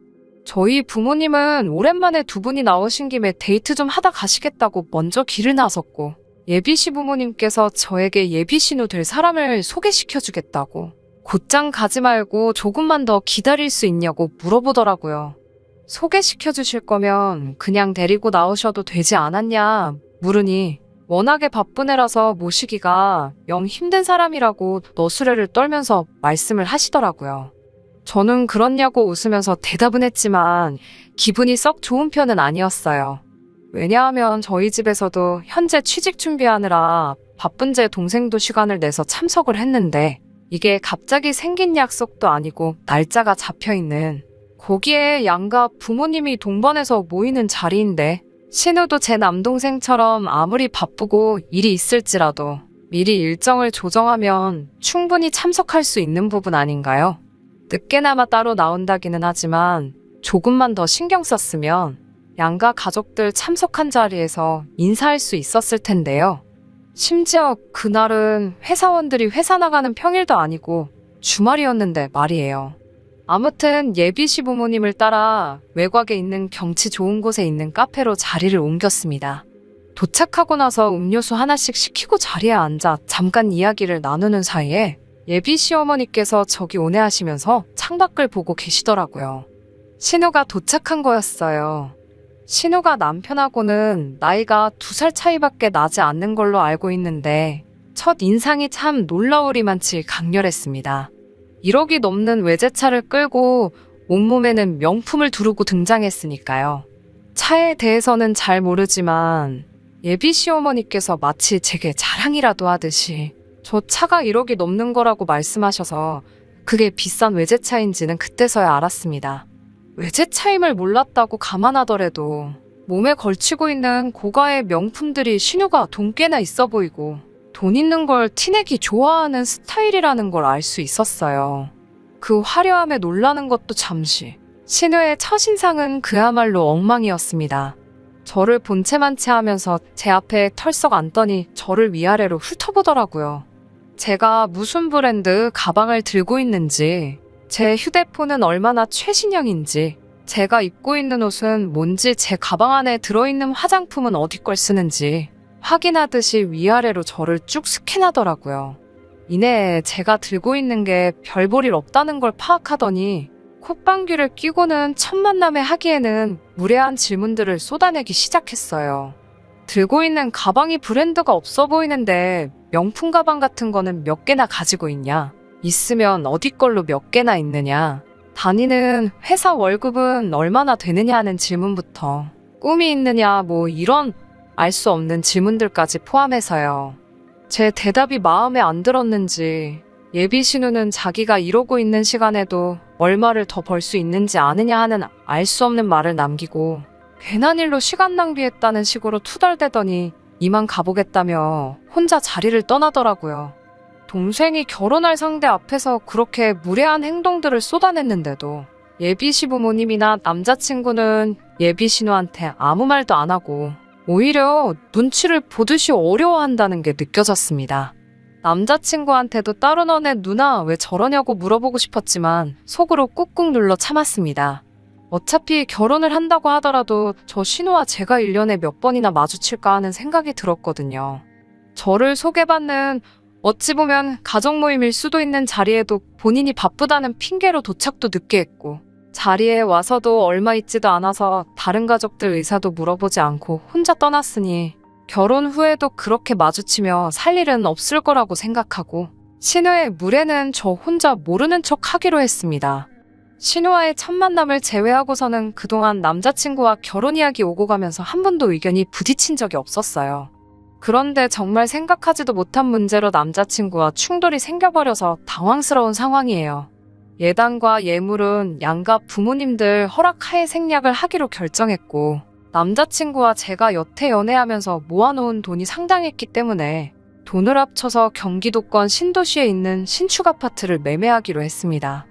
저희 부모님은 오랜만에 두 분이 나오신 김에 데이트 좀 하다 가시겠다고 먼저 길을 나섰고 예비 시부모님께서 저에게 예비 신우 될 사람을 소개시켜주겠다고 곧장 가지 말고 조금만 더 기다릴 수 있냐고 물어보더라고요. 소개시켜주실 거면 그냥 데리고 나오셔도 되지 않았냐 물으니 워낙에 바쁜 애라서 모시기가 영 힘든 사람이라고 너스레를 떨면서 말씀을 하시더라고요. 저는 그렇냐고 웃으면서 대답은 했지만 기분이 썩 좋은 편은 아니었어요. 왜냐하면 저희 집에서도 현재 취직 준비하느라 바쁜 제 동생도 시간을 내서 참석을 했는데 이게 갑자기 생긴 약속도 아니고 날짜가 잡혀있는, 거기에 양가 부모님이 동반해서 모이는 자리인데 신우도 제 남동생처럼 아무리 바쁘고 일이 있을지라도 미리 일정을 조정하면 충분히 참석할 수 있는 부분 아닌가요? 늦게나마 따로 나온다기는 하지만 조금만 더 신경 썼으면 양가 가족들 참석한 자리에서 인사할 수 있었을 텐데요. 심지어 그날은 회사원들이 회사 나가는 평일도 아니고 주말이었는데 말이에요. 아무튼 예비 시부모님을 따라 외곽에 있는 경치 좋은 곳에 있는 카페로 자리를 옮겼습니다. 도착하고 나서 음료수 하나씩 시키고 자리에 앉아 잠깐 이야기를 나누는 사이에 예비 시어머니께서 저기 오네 하시면서 창밖을 보고 계시더라고요. 신우가 도착한 거였어요. 신우가 남편하고는 나이가 2살 차이밖에 나지 않는 걸로 알고 있는데 첫 인상이 참 놀라우리만치 강렬했습니다. 1억이 넘는 외제차를 끌고 온몸에는 명품을 두르고 등장했으니까요. 차에 대해서는 잘 모르지만 예비 시어머니께서 마치 제게 자랑이라도 하듯이 저 차가 1억이 넘는 거라고 말씀하셔서 그게 비싼 외제차인지는 그때서야 알았습니다. 외제차임을 몰랐다고 감안하더라도 몸에 걸치고 있는 고가의 명품들이 신우가 돈 꽤나 있어 보이고 돈 있는 걸 티내기 좋아하는 스타일이라는 걸 알 수 있었어요. 그 화려함에 놀라는 것도 잠시. 신우의 첫인상은 그야말로 엉망이었습니다. 저를 본체만 채하면서 제 앞에 털썩 앉더니 저를 위아래로 훑어보더라고요. 제가 무슨 브랜드 가방을 들고 있는지, 제 휴대폰은 얼마나 최신형인지, 제가 입고 있는 옷은 뭔지, 제 가방 안에 들어있는 화장품은 어디 걸 쓰는지 확인하듯이 위아래로 저를 쭉 스캔하더라고요. 이내 제가 들고 있는 게 별 볼 일 없다는 걸 파악하더니 콧방귀를 뀌고는 첫 만남에 하기에는 무례한 질문들을 쏟아내기 시작했어요. 들고 있는 가방이 브랜드가 없어 보이는데 명품 가방 같은 거는 몇 개나 가지고 있냐? 있으면 어디 걸로 몇 개나 있느냐? 다니는 회사 월급은 얼마나 되느냐 하는 질문부터 꿈이 있느냐 뭐 이런 알 수 없는 질문들까지 포함해서요. 제 대답이 마음에 안 들었는지 예비 신우는 자기가 이러고 있는 시간에도 얼마를 더 벌 수 있는지 아느냐 하는 알 수 없는 말을 남기고 괜한 일로 시간 낭비했다는 식으로 투덜대더니 이만 가보겠다며 혼자 자리를 떠나더라고요. 동생이 결혼할 상대 앞에서 그렇게 무례한 행동들을 쏟아냈는데도 예비 시부모님이나 남자친구는 예비 신우한테 아무 말도 안 하고 오히려 눈치를 보듯이 어려워한다는 게 느껴졌습니다. 남자친구한테도 따로 너네 누나 왜 저러냐고 물어보고 싶었지만 속으로 꾹꾹 눌러 참았습니다. 어차피 결혼을 한다고 하더라도 저 신우와 제가 1년에 몇 번이나 마주칠까 하는 생각이 들었거든요. 저를 소개받는 어찌 보면 가족 모임일 수도 있는 자리에도 본인이 바쁘다는 핑계로 도착도 늦게 했고 자리에 와서도 얼마 있지도 않아서 다른 가족들 의사도 물어보지 않고 혼자 떠났으니 결혼 후에도 그렇게 마주치며 살 일은 없을 거라고 생각하고 신우의 물에는 저 혼자 모르는 척 하기로 했습니다. 신우와의 첫 만남을 제외하고서는 그동안 남자친구와 결혼 이야기 오고 가면서 한 번도 의견이 부딪힌 적이 없었어요. 그런데 정말 생각하지도 못한 문제로 남자친구와 충돌이 생겨버려서 당황스러운 상황이에요. 예단과 예물은 양가 부모님들 허락하에 생략을 하기로 결정했고 남자친구와 제가 여태 연애하면서 모아놓은 돈이 상당했기 때문에 돈을 합쳐서 경기도권 신도시에 있는 신축 아파트를 매매하기로 했습니다.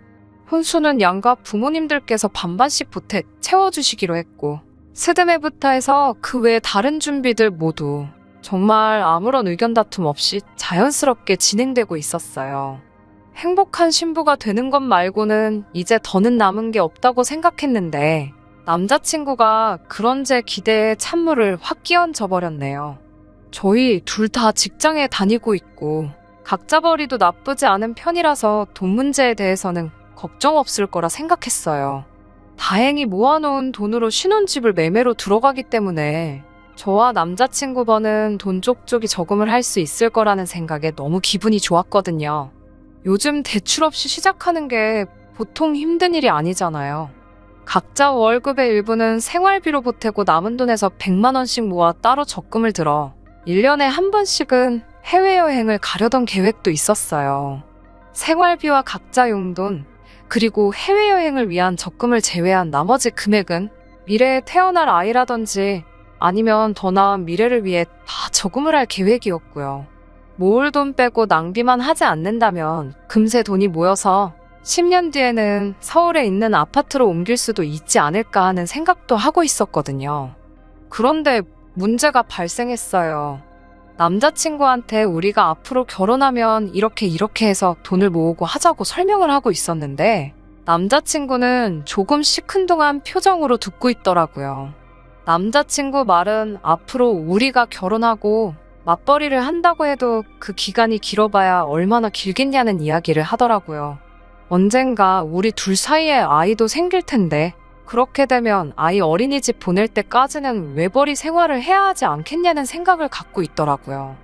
혼수는 양가 부모님들께서 반반씩 보태 채워주시기로 했고 스드메부터 해서 그 외 다른 준비들 모두 정말 아무런 의견 다툼 없이 자연스럽게 진행되고 있었어요. 행복한 신부가 되는 것 말고는 이제 더는 남은 게 없다고 생각했는데 남자친구가 그런 제 기대에 찬물을 확 끼얹어 버렸네요. 저희 둘 다 직장에 다니고 있고 각자 벌이도 나쁘지 않은 편이라서 돈 문제에 대해서는 걱정 없을 거라 생각했어요. 다행히 모아놓은 돈으로 신혼집을 매매로 들어가기 때문에 저와 남자친구 버는 돈 쪽쪽이 저금을 할 수 있을 거라는 생각에 너무 기분이 좋았거든요. 요즘 대출 없이 시작하는 게 보통 힘든 일이 아니잖아요. 각자 월급의 일부는 생활비로 보태고 남은 돈에서 100만 원씩 모아 따로 적금을 들어 1년에 한 번씩은 해외여행을 가려던 계획도 있었어요. 생활비와 각자 용돈, 그리고 해외여행을 위한 적금을 제외한 나머지 금액은 미래에 태어날 아이라든지 아니면 더 나은 미래를 위해 다 저금을 할 계획이었고요. 모을 돈 빼고 낭비만 하지 않는다면 금세 돈이 모여서 10년 뒤에는 서울에 있는 아파트로 옮길 수도 있지 않을까 하는 생각도 하고 있었거든요. 그런데 문제가 발생했어요. 남자친구한테 우리가 앞으로 결혼하면 이렇게 해서 돈을 모으고 하자고 설명을 하고 있었는데 남자친구는 조금 시큰둥한 표정으로 듣고 있더라고요. 남자친구 말은 앞으로 우리가 결혼하고 맞벌이를 한다고 해도 그 기간이 길어봐야 얼마나 길겠냐는 이야기를 하더라고요. 언젠가 우리 둘 사이에 아이도 생길 텐데 그렇게 되면 아이 어린이집 보낼 때까지는 외벌이 생활을 해야 하지 않겠냐는 생각을 갖고 있더라고요.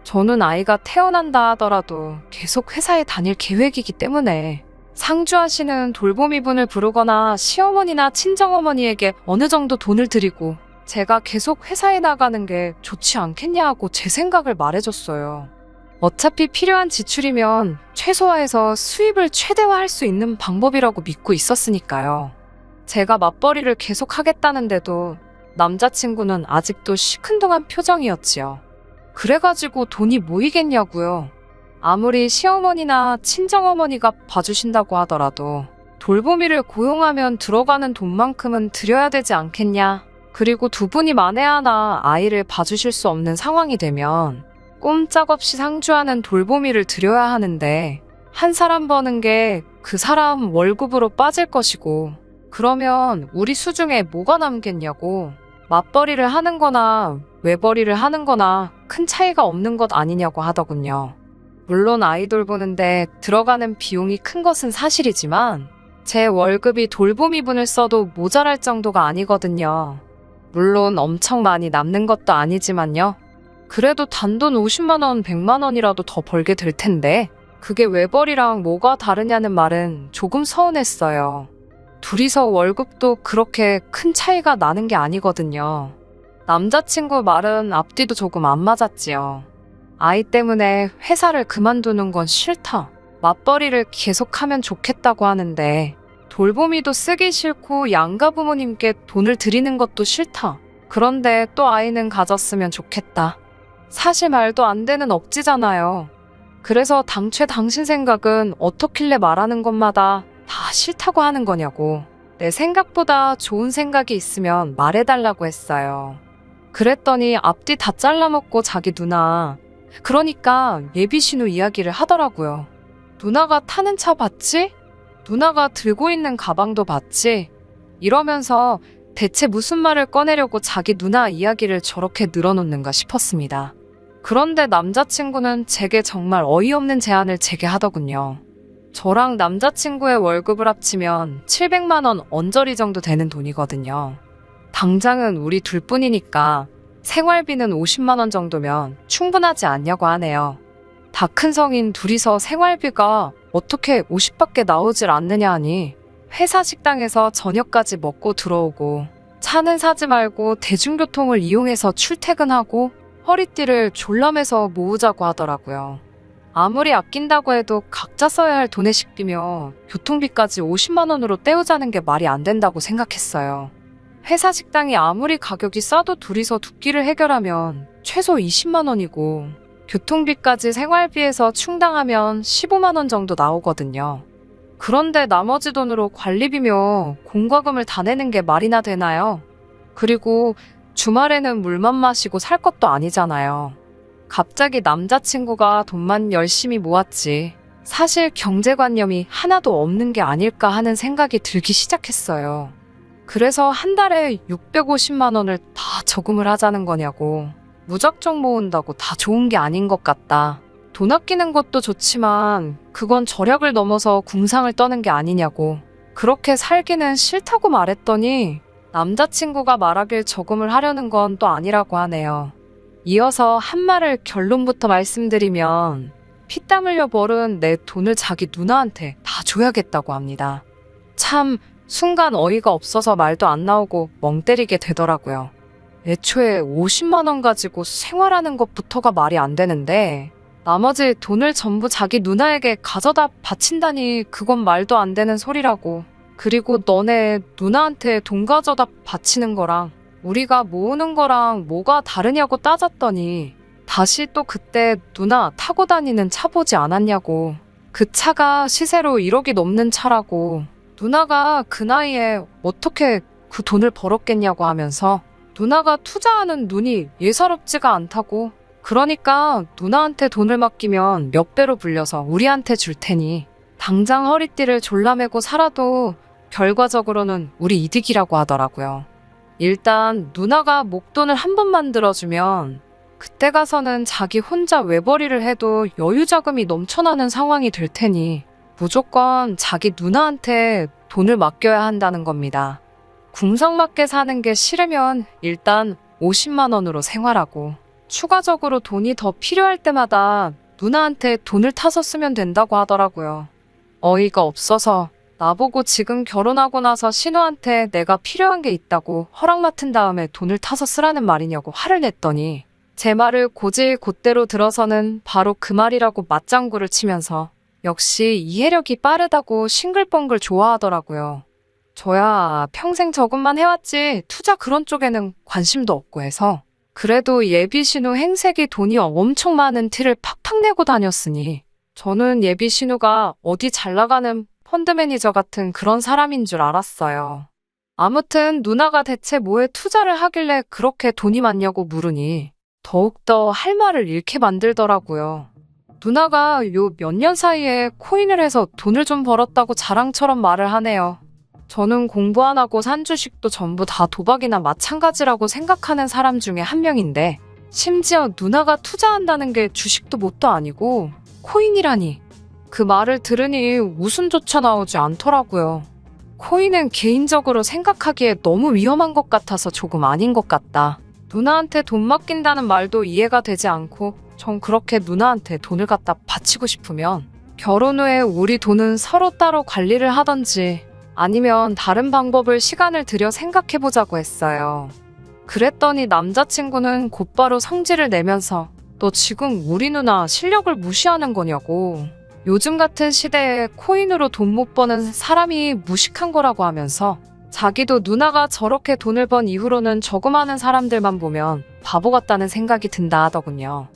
저는 아이가 태어난다 하더라도 계속 회사에 다닐 계획이기 때문에 상주하시는 돌보미분을 부르거나 시어머니나 친정어머니에게 어느 정도 돈을 드리고 제가 계속 회사에 나가는 게 좋지 않겠냐 하고 제 생각을 말해줬어요. 어차피 필요한 지출이면 최소화해서 수입을 최대화할 수 있는 방법이라고 믿고 있었으니까요. 제가 맞벌이를 계속 하겠다는데도 남자친구는 아직도 시큰둥한 표정이었지요. 그래가지고 돈이 모이겠냐고요. 아무리 시어머니나 친정어머니가 봐주신다고 하더라도 돌보미를 고용하면 들어가는 돈만큼은 드려야 되지 않겠냐. 그리고 두 분이 만에 하나 아이를 봐주실 수 없는 상황이 되면 꼼짝없이 상주하는 돌보미를 드려야 하는데 한 사람 버는 게 그 사람 월급으로 빠질 것이고 그러면 우리 수중에 뭐가 남겠냐고. 맞벌이를 하는 거나 외벌이를 하는 거나 큰 차이가 없는 것 아니냐고 하더군요. 물론 아이 돌보는데 들어가는 비용이 큰 것은 사실이지만 제 월급이 돌보미분을 써도 모자랄 정도가 아니거든요. 물론 엄청 많이 남는 것도 아니지만요. 그래도 단돈 50만 원, 100만 원이라도 더 벌게 될 텐데 그게 외벌이랑 뭐가 다르냐는 말은 조금 서운했어요. 둘이서 월급도 그렇게 큰 차이가 나는 게 아니거든요. 남자친구 말은 앞뒤도 조금 안 맞았지요. 아이 때문에 회사를 그만두는 건 싫다. 맞벌이를 계속하면 좋겠다고 하는데 돌보미도 쓰기 싫고 양가 부모님께 돈을 드리는 것도 싫다. 그런데 또 아이는 가졌으면 좋겠다. 사실 말도 안 되는 억지잖아요. 그래서 당최 당신 생각은 어떻길래 말하는 것마다 다 싫다고 하는 거냐고. 내 생각보다 좋은 생각이 있으면 말해달라고 했어요. 그랬더니 앞뒤 다 잘라먹고 자기 누나, 그러니까 예비신우 이야기를 하더라고요. 누나가 타는 차 봤지? 누나가 들고 있는 가방도 봤지? 이러면서 대체 무슨 말을 꺼내려고 자기 누나 이야기를 저렇게 늘어놓는가 싶었습니다. 그런데 남자친구는 제게 정말 어이없는 제안을 제게 하더군요. 저랑 남자친구의 월급을 합치면 700만 원 언저리 정도 되는 돈이거든요. 당장은 우리 둘뿐이니까 생활비는 50만 원 정도면 충분하지 않냐고 하네요. 다 큰 성인 둘이서 생활비가 어떻게 50밖에 나오질 않느냐 하니 회사 식당에서 저녁까지 먹고 들어오고 차는 사지 말고 대중교통을 이용해서 출퇴근하고 허리띠를 졸라매서 모으자고 하더라고요. 아무리 아낀다고 해도 각자 써야 할 돈의 식비며 교통비까지 50만 원으로 때우자는 게 말이 안 된다고 생각했어요. 회사 식당이 아무리 가격이 싸도 둘이서 두 끼를 해결하면 최소 20만 원이고 교통비까지 생활비에서 충당하면 15만 원 정도 나오거든요. 그런데 나머지 돈으로 관리비며 공과금을 다 내는 게 말이나 되나요? 그리고 주말에는 물만 마시고 살 것도 아니잖아요. 갑자기 남자친구가 돈만 열심히 모았지 사실 경제관념이 하나도 없는 게 아닐까 하는 생각이 들기 시작했어요. 그래서 한 달에 650만 원을 다 저금을 하자는 거냐고. 무작정 모은다고 다 좋은 게 아닌 것 같다. 돈 아끼는 것도 좋지만 그건 절약을 넘어서 궁상을 떠는 게 아니냐고. 그렇게 살기는 싫다고 말했더니 남자친구가 말하길 저금을 하려는 건 또 아니라고 하네요. 이어서 한 말을 결론부터 말씀드리면 피땀 흘려 벌은 내 돈을 자기 누나한테 다 줘야겠다고 합니다. 참 순간 어이가 없어서 말도 안 나오고 멍 때리게 되더라고요. 애초에 50만 원 가지고 생활하는 것부터가 말이 안 되는데 나머지 돈을 전부 자기 누나에게 가져다 바친다니 그건 말도 안 되는 소리라고. 그리고 너네 누나한테 돈 가져다 바치는 거랑 우리가 모으는 거랑 뭐가 다르냐고 따졌더니 다시 또 그때 누나 타고 다니는 차 보지 않았냐고. 그 차가 시세로 1억이 넘는 차라고. 누나가 그 나이에 어떻게 그 돈을 벌었겠냐고 하면서 누나가 투자하는 눈이 예사롭지가 않다고. 그러니까 누나한테 돈을 맡기면 몇 배로 불려서 우리한테 줄 테니 당장 허리띠를 졸라매고 살아도 결과적으로는 우리 이득이라고 하더라고요. 일단 누나가 목돈을 한 번 만들어주면 그때 가서는 자기 혼자 외벌이를 해도 여유자금이 넘쳐나는 상황이 될 테니 무조건 자기 누나한테 돈을 맡겨야 한다는 겁니다. 궁상맞게 사는 게 싫으면 일단 50만 원으로 생활하고 추가적으로 돈이 더 필요할 때마다 누나한테 돈을 타서 쓰면 된다고 하더라고요. 어이가 없어서 나보고 지금 결혼하고 나서 신우한테 내가 필요한 게 있다고 허락 맡은 다음에 돈을 타서 쓰라는 말이냐고 화를 냈더니 제 말을 곧대로 들어서는 바로 그 말이라고 맞장구를 치면서 역시 이해력이 빠르다고 싱글벙글 좋아하더라고요. 저야 평생 저것만 해왔지 투자 그런 쪽에는 관심도 없고 해서 그래도 예비 신우 행색이 돈이 엄청 많은 티를 팍팍 내고 다녔으니 저는 예비 신우가 어디 잘 나가는 펀드 매니저 같은 그런 사람인 줄 알았어요. 아무튼 누나가 대체 뭐에 투자를 하길래 그렇게 돈이 많냐고 물으니 더욱더 할 말을 잃게 만들더라고요. 누나가 요 몇 년 사이에 코인을 해서 돈을 좀 벌었다고 자랑처럼 말을 하네요. 저는 공부 안 하고 산 주식도 전부 다 도박이나 마찬가지라고 생각하는 사람 중에 한 명인데 심지어 누나가 투자한다는 게 주식도 뭣도 아니고 코인이라니. 그 말을 들으니 웃음조차 나오지 않더라고요. 코인은 개인적으로 생각하기에 너무 위험한 것 같아서 조금 아닌 것 같다. 누나한테 돈 맡긴다는 말도 이해가 되지 않고 전 그렇게 누나한테 돈을 갖다 바치고 싶으면 결혼 후에 우리 돈은 서로 따로 관리를 하던지 아니면 다른 방법을 시간을 들여 생각해보자고 했어요. 그랬더니 남자친구는 곧바로 성질을 내면서 너 지금 우리 누나 실력을 무시하는 거냐고. 요즘 같은 시대에 코인으로 돈 못 버는 사람이 무식한 거라고 하면서 자기도 누나가 저렇게 돈을 번 이후로는 저금하는 사람들만 보면 바보 같다는 생각이 든다 하더군요.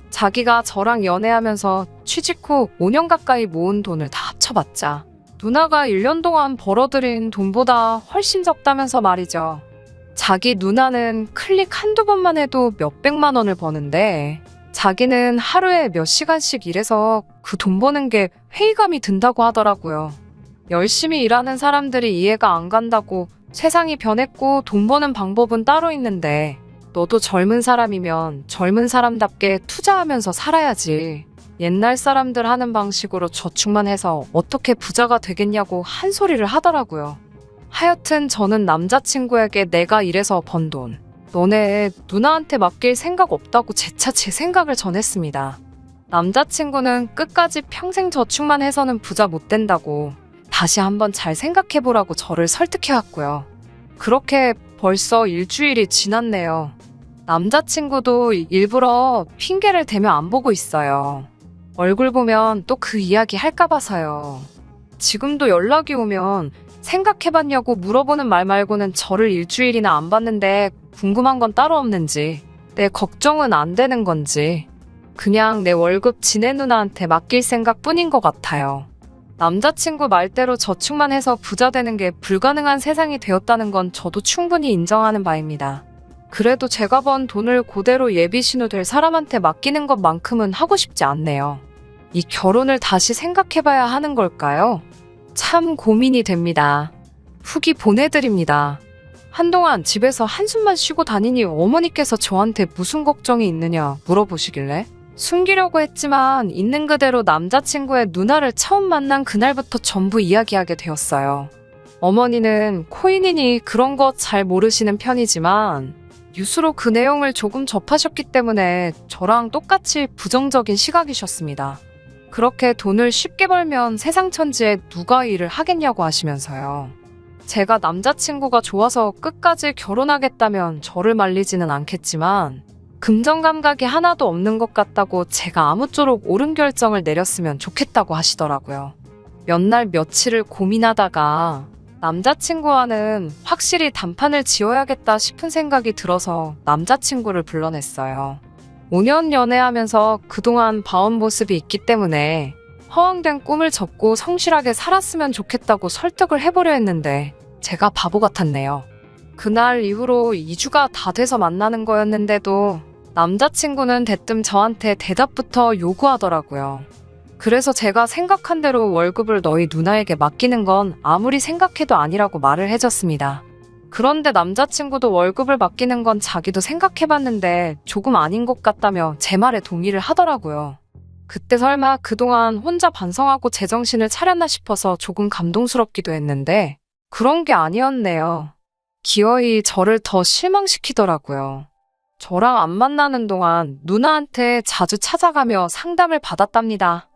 자기가 저랑 연애하면서 취직 후 5년 가까이 모은 돈을 다 합쳐봤자 누나가 1년 동안 벌어들인 돈보다 훨씬 적다면서 말이죠. 자기 누나는 클릭 한두 번만 해도 몇백만 원을 버는데 자기는 하루에 몇 시간씩 일해서 그 돈 버는 게 회의감이 든다고 하더라고요. 열심히 일하는 사람들이 이해가 안 간다고 세상이 변했고 돈 버는 방법은 따로 있는데 너도 젊은 사람이면 젊은 사람답게 투자하면서 살아야지. 옛날 사람들 하는 방식으로 저축만 해서 어떻게 부자가 되겠냐고 한 소리를 하더라고요. 하여튼 저는 남자친구에게 내가 일해서 번 돈, 너네 누나한테 맡길 생각 없다고 재차 제 생각을 전했습니다. 남자친구는 끝까지 평생 저축만 해서는 부자 못 된다고 다시 한번 잘 생각해보라고 저를 설득해왔고요. 그렇게 벌써 일주일이 지났네요. 남자친구도 일부러 핑계를 대며 안 보고 있어요. 얼굴 보면 또 그 이야기 할까 봐서요. 지금도 연락이 오면 생각해봤냐고 물어보는 말 말고는 저를 일주일이나 안 봤는데 궁금한 건 따로 없는지, 내 걱정은 안 되는 건지, 그냥 내 월급 지네 누나한테 맡길 생각뿐인 것 같아요. 남자친구 말대로 저축만 해서 부자 되는 게 불가능한 세상이 되었다는 건 저도 충분히 인정하는 바입니다. 그래도 제가 번 돈을 그대로 예비 신우 될 사람한테 맡기는 것만큼은 하고 싶지 않네요. 이 결혼을 다시 생각해봐야 하는 걸까요? 참 고민이 됩니다. 후기 보내드립니다. 한동안 집에서 한숨만 쉬고 다니니 어머니께서 저한테 무슨 걱정이 있느냐 물어보시길래 숨기려고 했지만 있는 그대로 남자친구의 누나를 처음 만난 그날부터 전부 이야기하게 되었어요. 어머니는 코인이니 그런 거 잘 모르시는 편이지만 뉴스로 그 내용을 조금 접하셨기 때문에 저랑 똑같이 부정적인 시각이셨습니다. 그렇게 돈을 쉽게 벌면 세상 천지에 누가 일을 하겠냐고 하시면서요. 제가 남자친구가 좋아서 끝까지 결혼하겠다면 저를 말리지는 않겠지만 금전 감각이 하나도 없는 것 같다고 제가 아무쪼록 옳은 결정을 내렸으면 좋겠다고 하시더라고요. 몇 날 며칠을 고민하다가 남자친구와는 확실히 단판을 지어야겠다 싶은 생각이 들어서 남자친구를 불러냈어요. 5년 연애하면서 그동안 봐온 모습이 있기 때문에 허황된 꿈을 접고 성실하게 살았으면 좋겠다고 설득을 해보려 했는데 제가 바보 같았네요. 그날 이후로 2주가 다 돼서 만나는 거였는데도 남자친구는 대뜸 저한테 대답부터 요구하더라고요. 그래서 제가 생각한 대로 월급을 너희 누나에게 맡기는 건 아무리 생각해도 아니라고 말을 해줬습니다. 그런데 남자친구도 월급을 맡기는 건 자기도 생각해봤는데 조금 아닌 것 같다며 제 말에 동의를 하더라고요. 그때 설마 그동안 혼자 반성하고 제정신을 차렸나 싶어서 조금 감동스럽기도 했는데 그런 게 아니었네요. 기어이 저를 더 실망시키더라고요. 저랑 안 만나는 동안 누나한테 자주 찾아가며 상담을 받았답니다.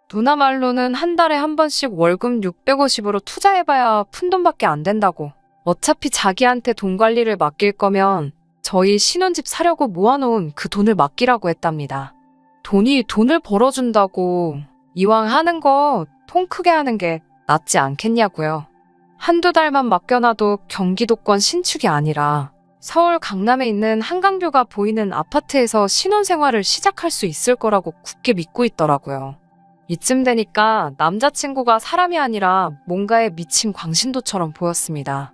누나 말로는 한 달에 한 번씩 월급 650으로 투자해봐야 푼돈밖에 안 된다고. 어차피 자기한테 돈 관리를 맡길 거면 저희 신혼집 사려고 모아놓은 그 돈을 맡기라고 했답니다. 돈이 돈을 벌어준다고 이왕 하는 거 통 크게 하는 게 낫지 않겠냐고요. 한두 달만 맡겨놔도 경기도권 신축이 아니라 서울 강남에 있는 한강뷰가 보이는 아파트에서 신혼생활을 시작할 수 있을 거라고 굳게 믿고 있더라고요. 이쯤 되니까 남자친구가 사람이 아니라 뭔가에 미친 광신도처럼 보였습니다.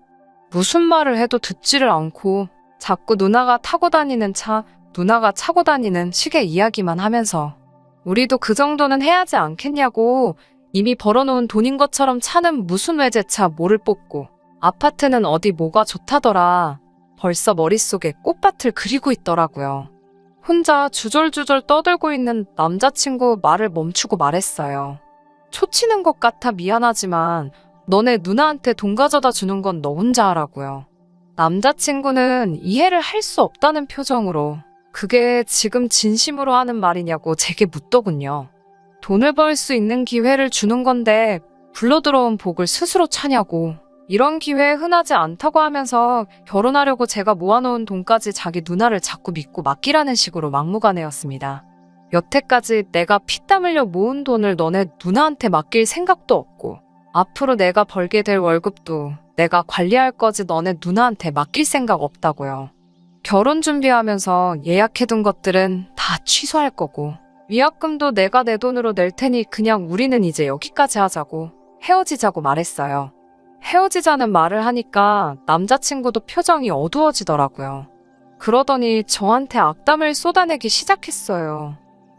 무슨 말을 해도 듣지를 않고 자꾸 누나가 타고 다니는 차, 누나가 차고 다니는 시계 이야기만 하면서 우리도 그 정도는 해야지 않겠냐고 이미 벌어놓은 돈인 것처럼 차는 무슨 외제차 뭐를 뽑고 아파트는 어디 뭐가 좋다더라. 벌써 머릿속에 꽃밭을 그리고 있더라고요. 혼자 주절주절 떠들고 있는 남자친구 말을 멈추고 말했어요. 초치는 것 같아 미안하지만 너네 누나한테 돈 가져다 주는 건 너 혼자 하라고요. 남자친구는 이해를 할 수 없다는 표정으로 그게 지금 진심으로 하는 말이냐고 제게 묻더군요. 돈을 벌 수 있는 기회를 주는 건데 불러들어온 복을 스스로 차냐고. 이런 기회 흔하지 않다고 하면서 결혼하려고 제가 모아놓은 돈까지 자기 누나를 자꾸 믿고 맡기라는 식으로 막무가내였습니다. 여태까지 내가 피땀 흘려 모은 돈을 너네 누나한테 맡길 생각도 없고 앞으로 내가 벌게 될 월급도 내가 관리할 거지 너네 누나한테 맡길 생각 없다고요. 결혼 준비하면서 예약해둔 것들은 다 취소할 거고 위약금도 내가 내 돈으로 낼 테니 그냥 우리는 이제 여기까지 하자고 헤어지자고 말했어요. 헤어지자는 말을 하니까 남자친구도 표정이 어두워지더라고요. 그러더니 저한테 악담을 쏟아내기 시작했어요.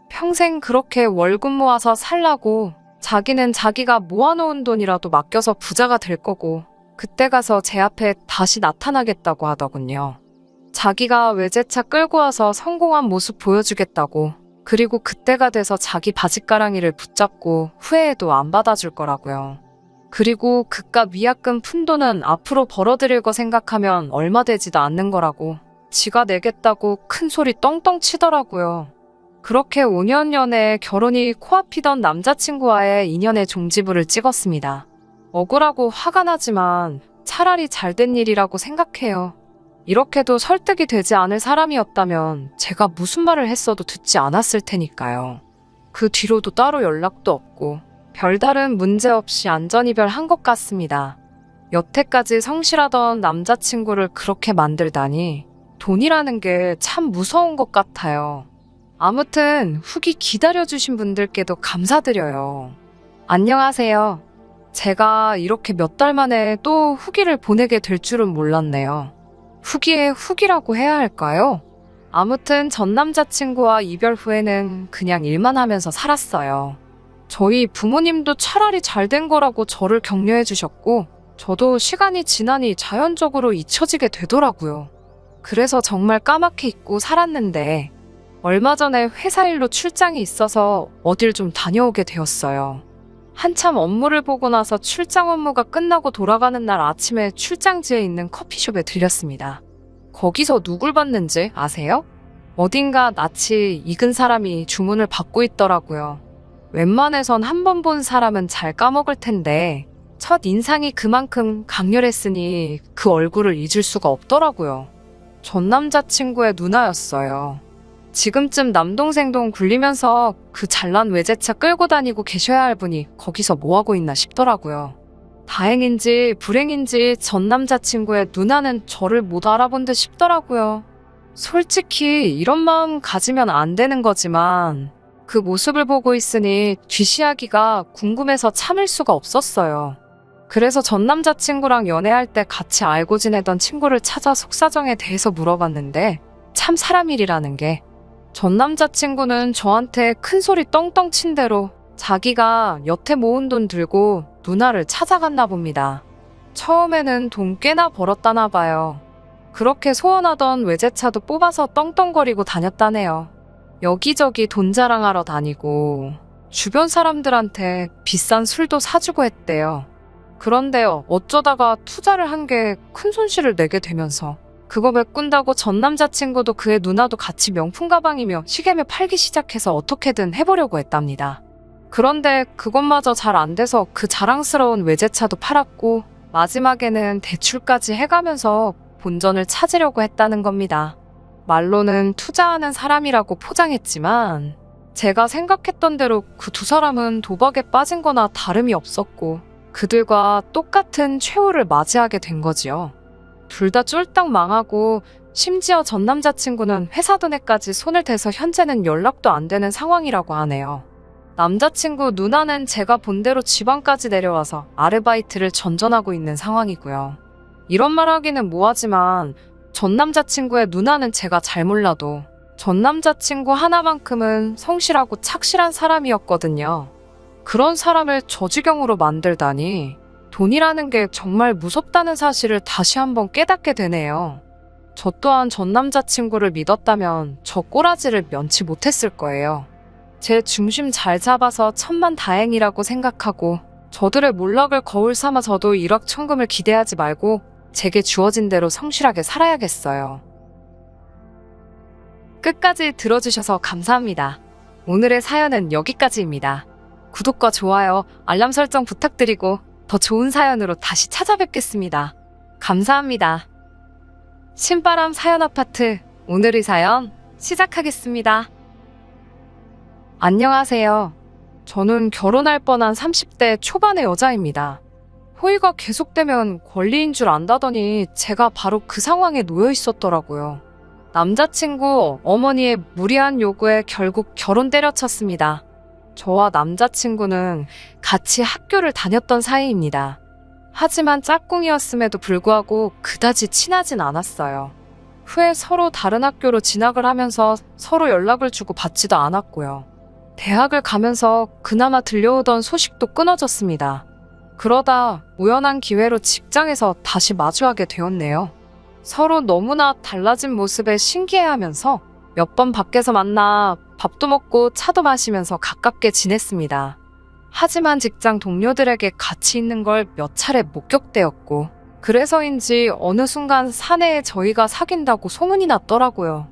평생 그렇게 월급 모아서 살라고 자기는 자기가 모아놓은 돈이라도 맡겨서 부자가 될 거고 그때 가서 제 앞에 다시 나타나겠다고 하더군요. 자기가 외제차 끌고 와서 성공한 모습 보여주겠다고 그리고 그때가 돼서 자기 바짓가랑이를 붙잡고 후회해도 안 받아줄 거라고요. 그리고 그깟 위약금 푼 돈은 앞으로 벌어들일 거 생각하면 얼마 되지도 않는 거라고 지가 내겠다고 큰 소리 떵떵 치더라고요. 그렇게 5년 연애 결혼이 코앞이던 남자친구와의 인연의 종지부를 찍었습니다. 억울하고 화가 나지만 차라리 잘된 일이라고 생각해요. 이렇게도 설득이 되지 않을 사람이었다면 제가 무슨 말을 했어도 듣지 않았을 테니까요. 그 뒤로도 따로 연락도 없고 별다른 문제 없이 안전이별한 것 같습니다. 여태까지 성실하던 남자친구를 그렇게 만들다니 돈이라는 게 참 무서운 것 같아요. 아무튼 후기 기다려주신 분들께도 감사드려요. 안녕하세요. 제가 이렇게 몇 달 만에 또 후기를 보내게 될 줄은 몰랐네요. 후기에 후기라고 해야 할까요? 아무튼 전 남자친구와 이별 후에는 그냥 일만 하면서 살았어요. 저희 부모님도 차라리 잘된 거라고 저를 격려해 주셨고 저도 시간이 지나니 자연적으로 잊혀지게 되더라고요. 그래서 정말 까맣게 잊고 살았는데 얼마 전에 회사 일로 출장이 있어서 어딜 좀 다녀오게 되었어요. 한참 업무를 보고 나서 출장 업무가 끝나고 돌아가는 날 아침에 출장지에 있는 커피숍에 들렸습니다. 거기서 누굴 봤는지 아세요? 어딘가 낯이 익은 사람이 주문을 받고 있더라고요. 웬만해선 한 번 본 사람은 잘 까먹을 텐데 첫 인상이 그만큼 강렬했으니 그 얼굴을 잊을 수가 없더라고요. 전 남자친구의 누나였어요. 지금쯤 남동생 돈 굴리면서 그 잘난 외제차 끌고 다니고 계셔야 할 분이 거기서 뭐하고 있나 싶더라고요. 다행인지 불행인지 전 남자친구의 누나는 저를 못 알아본 듯 싶더라고요. 솔직히 이런 마음 가지면 안 되는 거지만 그 모습을 보고 있으니 뒤시하기가 궁금해서 참을 수가 없었어요. 그래서 전 남자친구랑 연애할 때 같이 알고 지내던 친구를 찾아 속사정에 대해서 물어봤는데 참 사람 일이라는 게 전 남자친구는 저한테 큰 소리 떵떵 친 대로 자기가 여태 모은 돈 들고 누나를 찾아갔나 봅니다. 처음에는 돈 꽤나 벌었다나 봐요. 그렇게 소원하던 외제차도 뽑아서 떵떵거리고 다녔다네요. 여기저기 돈 자랑하러 다니고 주변 사람들한테 비싼 술도 사주고 했대요. 그런데 어쩌다가 투자를 한 게 큰 손실을 내게 되면서 그거 메꾼다고 전 남자친구도 그의 누나도 같이 명품 가방이며 시계며 팔기 시작해서 어떻게든 해보려고 했답니다. 그런데 그것마저 잘 안 돼서 그 자랑스러운 외제차도 팔았고 마지막에는 대출까지 해가면서 본전을 찾으려고 했다는 겁니다. 말로는 투자하는 사람이라고 포장했지만 제가 생각했던 대로 그 두 사람은 도박에 빠진 거나 다름이 없었고 그들과 똑같은 최후를 맞이하게 된 거지요. 둘 다 쫄딱 망하고 심지어 전 남자친구는 회사 돈에까지 손을 대서 현재는 연락도 안 되는 상황이라고 하네요. 남자친구 누나는 제가 본 대로 지방까지 내려와서 아르바이트를 전전하고 있는 상황이고요. 이런 말 하기는 뭐하지만 전 남자친구의 누나는 제가 잘 몰라도 전 남자친구 하나만큼은 성실하고 착실한 사람이었거든요. 그런 사람을 저주경으로 만들다니 돈이라는 게 정말 무섭다는 사실을 다시 한번 깨닫게 되네요. 저 또한 전 남자친구를 믿었다면 저 꼬라지를 면치 못했을 거예요. 제 중심 잘 잡아서 천만다행이라고 생각하고 저들의 몰락을 거울 삼아 저도 일확천금을 기대하지 말고 제게 주어진 대로 성실하게 살아야겠어요. 끝까지 들어주셔서 감사합니다. 오늘의 사연은 여기까지입니다. 구독과 좋아요, 알람 설정 부탁드리고 더 좋은 사연으로 다시 찾아뵙겠습니다. 감사합니다. 신바람 사연 아파트, 오늘의 사연 시작하겠습니다. 안녕하세요. 저는 결혼할 뻔한 30대 초반의 여자입니다. 호의가 계속되면 권리인 줄 안다더니 제가 바로 그 상황에 놓여 있었더라고요. 남자친구 어머니의 무리한 요구에 결국 결혼 때려쳤습니다. 저와 남자친구는 같이 학교를 다녔던 사이입니다. 하지만 짝꿍이었음에도 불구하고 그다지 친하진 않았어요. 후에 서로 다른 학교로 진학을 하면서 서로 연락을 주고 받지도 않았고요. 대학을 가면서 그나마 들려오던 소식도 끊어졌습니다. 그러다 우연한 기회로 직장에서 다시 마주하게 되었네요. 서로 너무나 달라진 모습에 신기해하면서 몇 번 밖에서 만나 밥도 먹고 차도 마시면서 가깝게 지냈습니다. 하지만 직장 동료들에게 같이 있는 걸 몇 차례 목격되었고 그래서인지 어느 순간 사내에 저희가 사귄다고 소문이 났더라고요.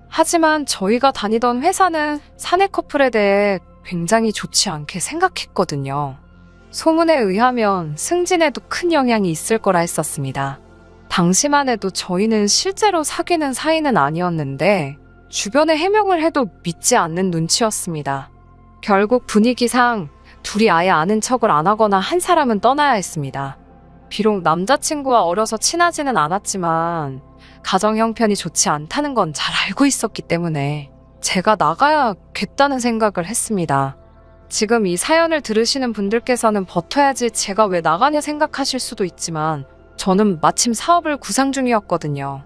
하지만 저희가 다니던 회사는 사내 커플에 대해 굉장히 좋지 않게 생각했거든요. 소문에 의하면 승진에도 큰 영향이 있을 거라 했었습니다. 당시만 해도 저희는 실제로 사귀는 사이는 아니었는데 주변에 해명을 해도 믿지 않는 눈치였습니다. 결국 분위기상 둘이 아예 아는 척을 안 하거나 한 사람은 떠나야 했습니다. 비록 남자친구와 어려서 친하지는 않았지만 가정 형편이 좋지 않다는 건 잘 알고 있었기 때문에 제가 나가야겠다는 생각을 했습니다. 지금 이 사연을 들으시는 분들께서는 버텨야지 제가 왜 나가냐 생각하실 수도 있지만 저는 마침 사업을 구상 중이었거든요.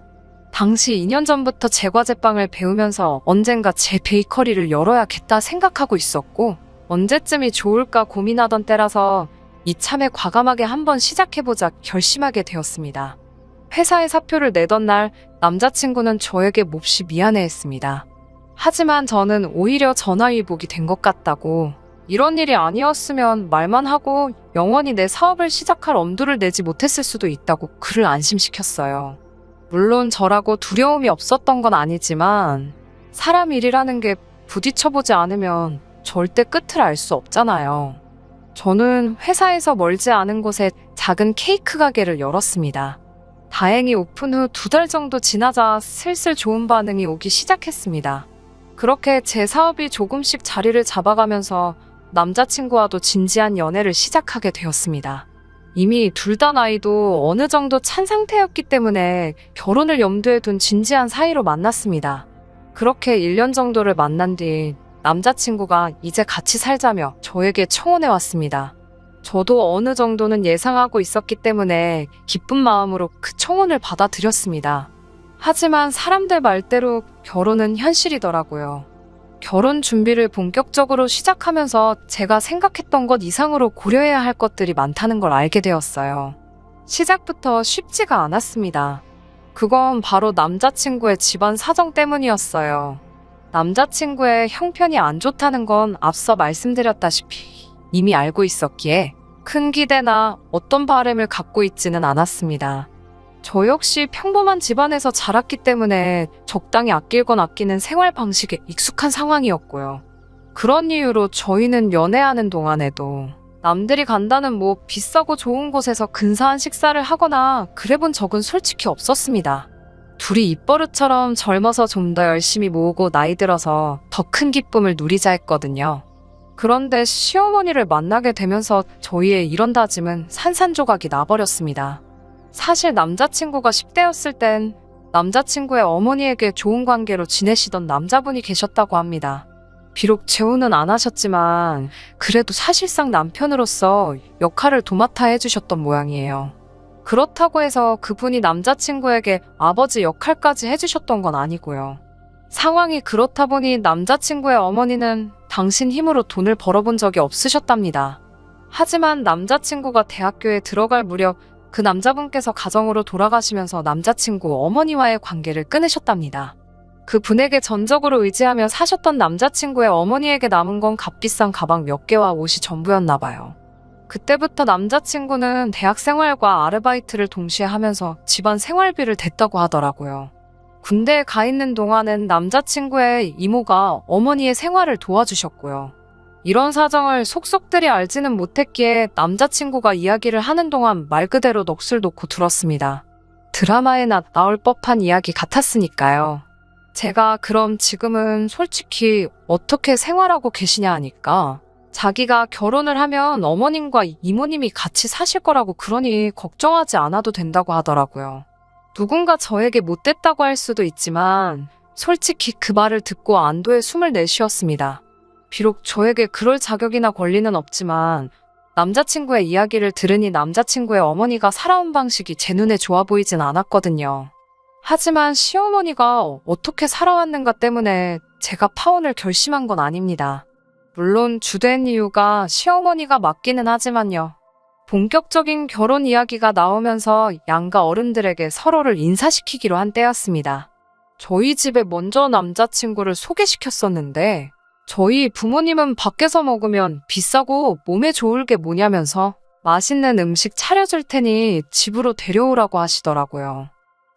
당시 2년 전부터 제과제빵을 배우면서 언젠가 제 베이커리를 열어야겠다 생각하고 있었고 언제쯤이 좋을까 고민하던 때라서 이참에 과감하게 한번 시작해보자 결심하게 되었습니다. 회사에 사표를 내던 날 남자친구는 저에게 몹시 미안해했습니다. 하지만 저는 오히려 전화위복이 된 것 같다고 이런 일이 아니었으면 말만 하고 영원히 내 사업을 시작할 엄두를 내지 못했을 수도 있다고 그를 안심시켰어요. 물론 저라고 두려움이 없었던 건 아니지만 사람 일이라는 게 부딪혀보지 않으면 절대 끝을 알 수 없잖아요. 저는 회사에서 멀지 않은 곳에 작은 케이크 가게를 열었습니다. 다행히 오픈 후 2달 정도 지나자 슬슬 좋은 반응이 오기 시작했습니다. 그렇게 제 사업이 조금씩 자리를 잡아가면서 남자친구와도 진지한 연애를 시작하게 되었습니다. 이미 둘 다 나이도 어느 정도 찬 상태였기 때문에 결혼을 염두에 둔 진지한 사이로 만났습니다. 그렇게 1년 정도를 만난 뒤 남자친구가 이제 같이 살자며 저에게 청혼해 왔습니다. 저도 어느 정도는 예상하고 있었기 때문에 기쁜 마음으로 그 청혼을 받아들였습니다. 하지만 사람들 말대로 결혼은 현실이더라고요. 결혼 준비를 본격적으로 시작하면서 제가 생각했던 것 이상으로 고려해야 할 것들이 많다는 걸 알게 되었어요. 시작부터 쉽지가 않았습니다. 그건 바로 남자친구의 집안 사정 때문이었어요. 남자친구의 형편이 안 좋다는 건 앞서 말씀드렸다시피 이미 알고 있었기에 큰 기대나 어떤 바램을 갖고 있지는 않았습니다. 저 역시 평범한 집안에서 자랐기 때문에 적당히 아낄 건 아끼는 생활 방식에 익숙한 상황이었고요. 그런 이유로 저희는 연애하는 동안에도 남들이 간다는 뭐 비싸고 좋은 곳에서 근사한 식사를 하거나 그래본 적은 솔직히 없었습니다. 둘이 입버릇처럼 젊어서 좀 더 열심히 모으고 나이 들어서 더 큰 기쁨을 누리자 했거든요. 그런데 시어머니를 만나게 되면서 저희의 이런 다짐은 산산조각이 나버렸습니다. 사실 남자친구가 10대였을 땐 남자친구의 어머니에게 좋은 관계로 지내시던 남자분이 계셨다고 합니다. 비록 재혼은 안 하셨지만 그래도 사실상 남편으로서 역할을 도맡아 해주셨던 모양이에요. 그렇다고 해서 그분이 남자친구에게 아버지 역할까지 해주셨던 건 아니고요. 상황이 그렇다 보니 남자친구의 어머니는 당신 힘으로 돈을 벌어본 적이 없으셨답니다. 하지만 남자친구가 대학교에 들어갈 무렵 그 남자분께서 가정으로 돌아가시면서 남자친구 어머니와의 관계를 끊으셨답니다. 그분에게 전적으로 의지하며 사셨던 남자친구의 어머니에게 남은 건 값비싼 가방 몇 개와 옷이 전부였나 봐요. 그때부터 남자친구는 대학 생활과 아르바이트를 동시에 하면서 집안 생활비를 댔다고 하더라고요. 군대에 가 있는 동안은 남자친구의 이모가 어머니의 생활을 도와주셨고요. 이런 사정을 속속들이 알지는 못했기에 남자친구가 이야기를 하는 동안 말 그대로 넋을 놓고 들었습니다. 드라마에나 나올 법한 이야기 같았으니까요. 제가 그럼 지금은 솔직히 어떻게 생활하고 계시냐 하니까 자기가 결혼을 하면 어머님과 이모님이 같이 사실 거라고 그러니 걱정하지 않아도 된다고 하더라고요. 누군가 저에게 못됐다고 할 수도 있지만 솔직히 그 말을 듣고 안도의 숨을 내쉬었습니다. 비록 저에게 그럴 자격이나 권리는 없지만 남자친구의 이야기를 들으니 남자친구의 어머니가 살아온 방식이 제 눈에 좋아 보이진 않았거든요. 하지만 시어머니가 어떻게 살아왔는가 때문에 제가 파혼을 결심한 건 아닙니다. 물론 주된 이유가 시어머니가 맞기는 하지만요. 본격적인 결혼 이야기가 나오면서 양가 어른들에게 서로를 인사시키기로 한 때였습니다. 저희 집에 먼저 남자친구를 소개시켰었는데 저희 부모님은 밖에서 먹으면 비싸고 몸에 좋을 게 뭐냐면서 맛있는 음식 차려줄 테니 집으로 데려오라고 하시더라고요.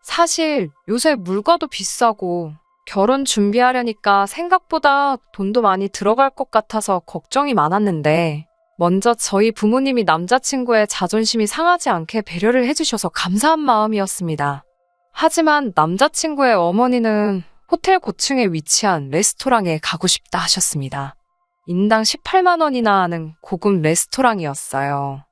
사실 요새 물가도 비싸고 결혼 준비하려니까 생각보다 돈도 많이 들어갈 것 같아서 걱정이 많았는데 먼저 저희 부모님이 남자친구의 자존심이 상하지 않게 배려를 해주셔서 감사한 마음이었습니다. 하지만 남자친구의 어머니는 호텔 고층에 위치한 레스토랑에 가고 싶다 하셨습니다. 인당 18만 원이나 하는 고급 레스토랑이었어요.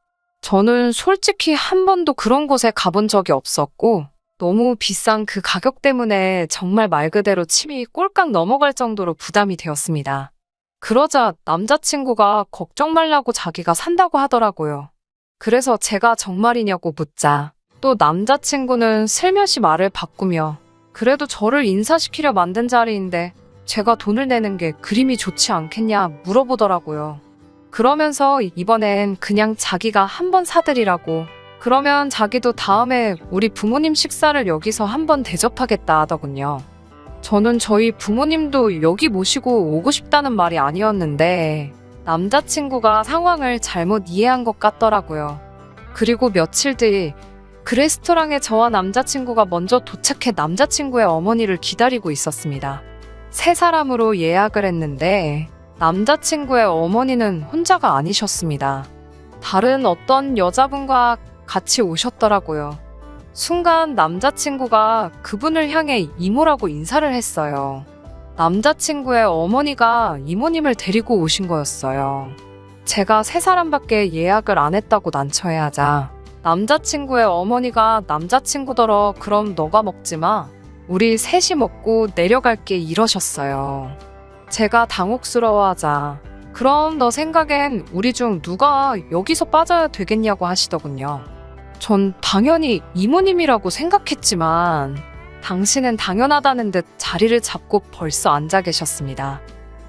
저는 솔직히 한 번도 그런 곳에 가본 적이 없었고 너무 비싼 그 가격 때문에 정말 말 그대로 침이 꼴깍 넘어갈 정도로 부담이 되었습니다. 그러자 남자친구가 걱정 말라고 자기가 산다고 하더라고요. 그래서 제가 정말이냐고 묻자 또 남자친구는 슬며시 말을 바꾸며 그래도 저를 인사시키려 만든 자리인데 제가 돈을 내는 게 그림이 좋지 않겠냐 물어보더라고요. 그러면서 이번엔 그냥 자기가 한번 사드리라고 그러면 자기도 다음에 우리 부모님 식사를 여기서 한번 대접하겠다 하더군요. 저는 저희 부모님도 여기 모시고 오고 싶다는 말이 아니었는데 남자친구가 상황을 잘못 이해한 것 같더라고요. 그리고 며칠 뒤 그 레스토랑에 저와 남자친구가 먼저 도착해 남자친구의 어머니를 기다리고 있었습니다. 세 사람으로 예약을 했는데 남자친구의 어머니는 혼자가 아니셨습니다. 다른 어떤 여자분과 같이 오셨더라고요. 순간 남자친구가 그분을 향해 이모라고 인사를 했어요. 남자친구의 어머니가 이모님을 데리고 오신 거였어요. 제가 세 사람밖에 예약을 안 했다고 난처해하자 남자친구의 어머니가 남자친구더러 그럼 너가 먹지 마. 우리 셋이 먹고 내려갈게 이러셨어요. 제가 당혹스러워하자 그럼 너 생각엔 우리 중 누가 여기서 빠져야 되겠냐고 하시더군요. 전 당연히 이모님이라고 생각했지만 당신은 당연하다는 듯 자리를 잡고 벌써 앉아 계셨습니다.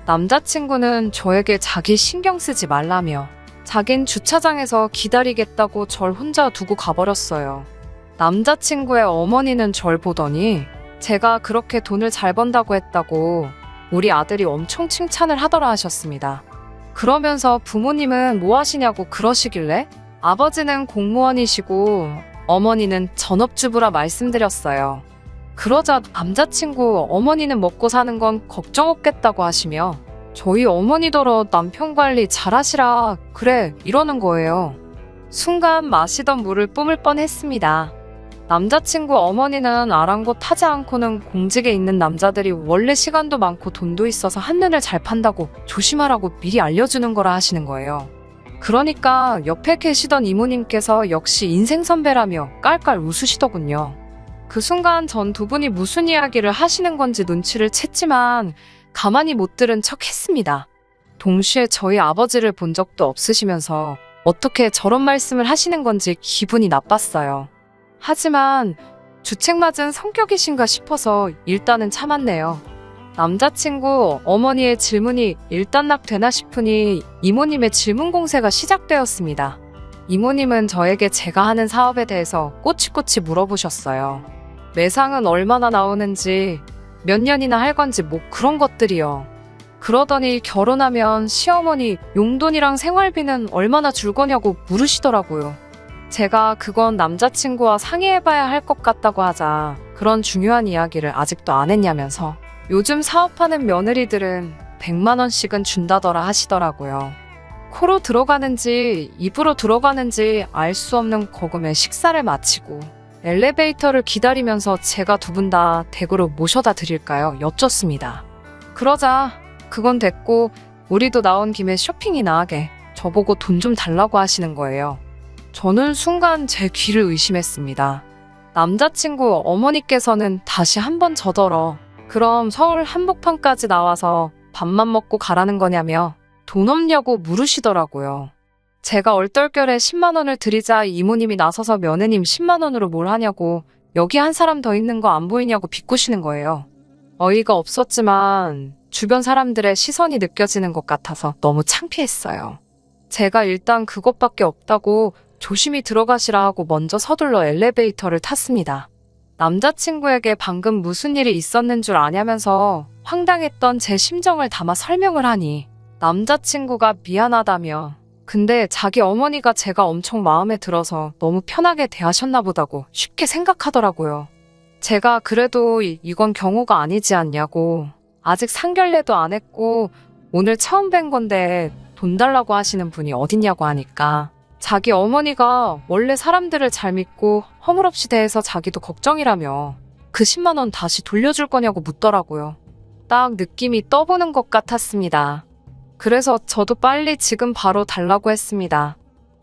남자친구는 저에게 자기 신경 쓰지 말라며 자긴 주차장에서 기다리겠다고 절 혼자 두고 가버렸어요. 남자친구의 어머니는 절 보더니 제가 그렇게 돈을 잘 번다고 했다고 우리 아들이 엄청 칭찬을 하더라 하셨습니다. 그러면서 부모님은 뭐 하시냐고 그러시길래 아버지는 공무원이시고 어머니는 전업주부라 말씀드렸어요. 그러자 남자친구 어머니는 먹고 사는 건 걱정 없겠다고 하시며 저희 어머니더러 남편 관리 잘하시라 그래 이러는 거예요. 순간 마시던 물을 뿜을 뻔했습니다. 남자친구 어머니는 아랑곳하지 않고는 공직에 있는 남자들이 원래 시간도 많고 돈도 있어서 한눈을 잘 판다고 조심하라고 미리 알려주는 거라 하시는 거예요. 그러니까 옆에 계시던 이모님께서 역시 인생 선배라며 깔깔 웃으시더군요. 그 순간 전 두 분이 무슨 이야기를 하시는 건지 눈치를 챘지만 가만히 못 들은 척 했습니다. 동시에 저희 아버지를 본 적도 없으시면서 어떻게 저런 말씀을 하시는 건지 기분이 나빴어요. 하지만 주책맞은 성격이신가 싶어서 일단은 참았네요. 남자친구 어머니의 질문이 일단락되나 싶으니 이모님의 질문 공세가 시작되었습니다. 이모님은 저에게 제가 하는 사업에 대해서 꼬치꼬치 물어보셨어요. 매상은 얼마나 나오는지, 몇 년이나 할 건지 뭐 그런 것들이요. 그러더니 결혼하면 시어머니 용돈이랑 생활비는 얼마나 줄 거냐고 물으시더라고요. 제가 그건 남자친구와 상의해봐야 할 것 같다고 하자 그런 중요한 이야기를 아직도 안 했냐면서 요즘 사업하는 며느리들은 100만 원씩은 준다더라 하시더라고요. 코로 들어가는지 입으로 들어가는지 알 수 없는 거금에 식사를 마치고 엘리베이터를 기다리면서 제가 두 분 다 댁으로 모셔다 드릴까요? 여쭙습니다. 그러자 그건 됐고 우리도 나온 김에 쇼핑이나 하게 저보고 돈 좀 달라고 하시는 거예요. 저는 순간 제 귀를 의심했습니다. 남자친구 어머니께서는 다시 한번 저더러 그럼 서울 한복판까지 나와서 밥만 먹고 가라는 거냐며 돈 없냐고 물으시더라고요. 제가 얼떨결에 10만 원을 드리자 이모님이 나서서 며느님 10만 원으로 뭘 하냐고 여기 한 사람 더 있는 거 안 보이냐고 비꼬시는 거예요. 어이가 없었지만 주변 사람들의 시선이 느껴지는 것 같아서 너무 창피했어요. 제가 일단 그것밖에 없다고 조심히 들어가시라 하고 먼저 서둘러 엘리베이터를 탔습니다. 남자친구에게 방금 무슨 일이 있었는 줄 아냐면서 황당했던 제 심정을 담아 설명을 하니 남자친구가 미안하다며 근데 자기 어머니가 제가 엄청 마음에 들어서 너무 편하게 대하셨나 보다고 쉽게 생각하더라고요. 제가 그래도 이건 경우가 아니지 않냐고 아직 상견례도 안 했고 오늘 처음 뵌 건데 돈 달라고 하시는 분이 어딨냐고 하니까 자기 어머니가 원래 사람들을 잘 믿고 허물없이 대해서 자기도 걱정이라며 그 10만 원 다시 돌려줄 거냐고 묻더라고요. 딱 느낌이 떠보는 것 같았습니다. 그래서 저도 빨리 지금 바로 달라고 했습니다.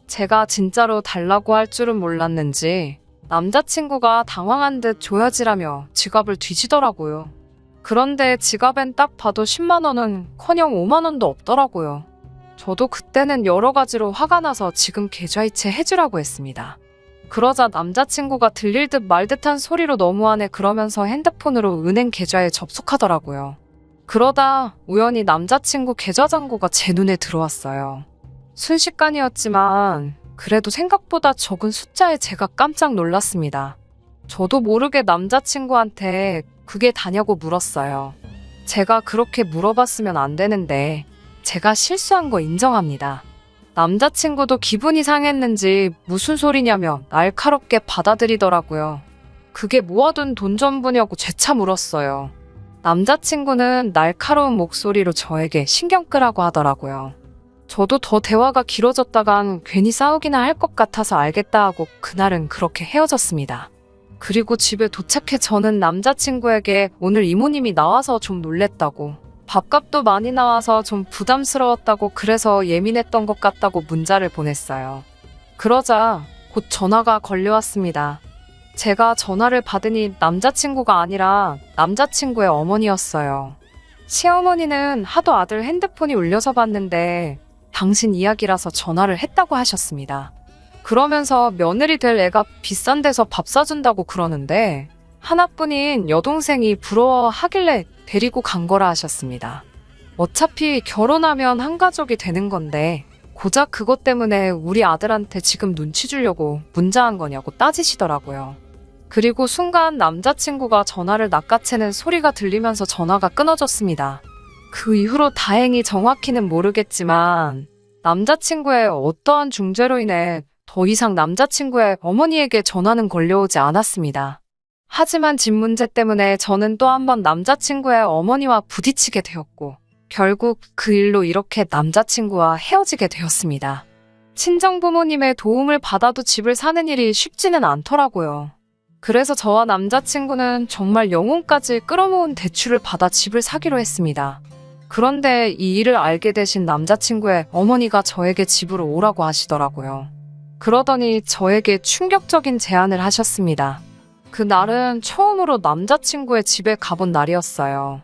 제가 진짜로 달라고 할 줄은 몰랐는지 남자친구가 당황한 듯 조여지라며 지갑을 뒤지더라고요. 그런데 지갑엔 딱 봐도 10만 원은커녕 5만 원도 없더라고요. 저도 그때는 여러 가지로 화가 나서 지금 계좌이체 해주라고 했습니다. 그러자 남자친구가 들릴 듯 말 듯한 소리로 너무하네 그러면서 핸드폰으로 은행 계좌에 접속하더라고요. 그러다 우연히 남자친구 계좌 잔고가 제 눈에 들어왔어요. 순식간이었지만 그래도 생각보다 적은 숫자에 제가 깜짝 놀랐습니다. 저도 모르게 남자친구한테 그게 다냐고 물었어요. 제가 그렇게 물어봤으면 안 되는데 제가 실수한 거 인정합니다. 남자친구도 기분이 상했는지 무슨 소리냐며 날카롭게 받아들이더라고요. 그게 모아둔 돈 전부냐고 재차 물었어요. 남자친구는 날카로운 목소리로 저에게 신경 끄라고 하더라고요. 저도 더 대화가 길어졌다간 괜히 싸우기나 할 것 같아서 알겠다 하고 그날은 그렇게 헤어졌습니다. 그리고 집에 도착해 저는 남자친구에게 오늘 이모님이 나와서 좀 놀랬다고 밥값도 많이 나와서 좀 부담스러웠다고 그래서 예민했던 것 같다고 문자를 보냈어요. 그러자 곧 전화가 걸려왔습니다. 제가 전화를 받으니 남자친구가 아니라 남자친구의 어머니였어요. 시어머니는 하도 아들 핸드폰이 울려서 봤는데 당신 이야기라서 전화를 했다고 하셨습니다. 그러면서 며느리 될 애가 비싼 데서 밥 사준다고 그러는데 하나뿐인 여동생이 부러워하길래 데리고 간 거라 하셨습니다. 어차피 결혼하면 한 가족이 되는 건데 고작 그것 때문에 우리 아들한테 지금 눈치 주려고 문자한 거냐고 따지시더라고요. 그리고 순간 남자친구가 전화를 낚아채는 소리가 들리면서 전화가 끊어졌습니다. 그 이후로 다행히 정확히는 모르겠지만 남자친구의 어떠한 중재로 인해 더 이상 남자친구의 어머니에게 전화는 걸려오지 않았습니다. 하지만 집 문제 때문에 저는 또 한 번 남자친구의 어머니와 부딪히게 되었고 결국 그 일로 이렇게 남자친구와 헤어지게 되었습니다. 친정부모님의 도움을 받아도 집을 사는 일이 쉽지는 않더라고요. 그래서 저와 남자친구는 정말 영혼까지 끌어모은 대출을 받아 집을 사기로 했습니다. 그런데 이 일을 알게 되신 남자친구의 어머니가 저에게 집으로 오라고 하시더라고요. 그러더니 저에게 충격적인 제안을 하셨습니다. 그날은 처음으로 남자친구의 집에 가본 날이었어요.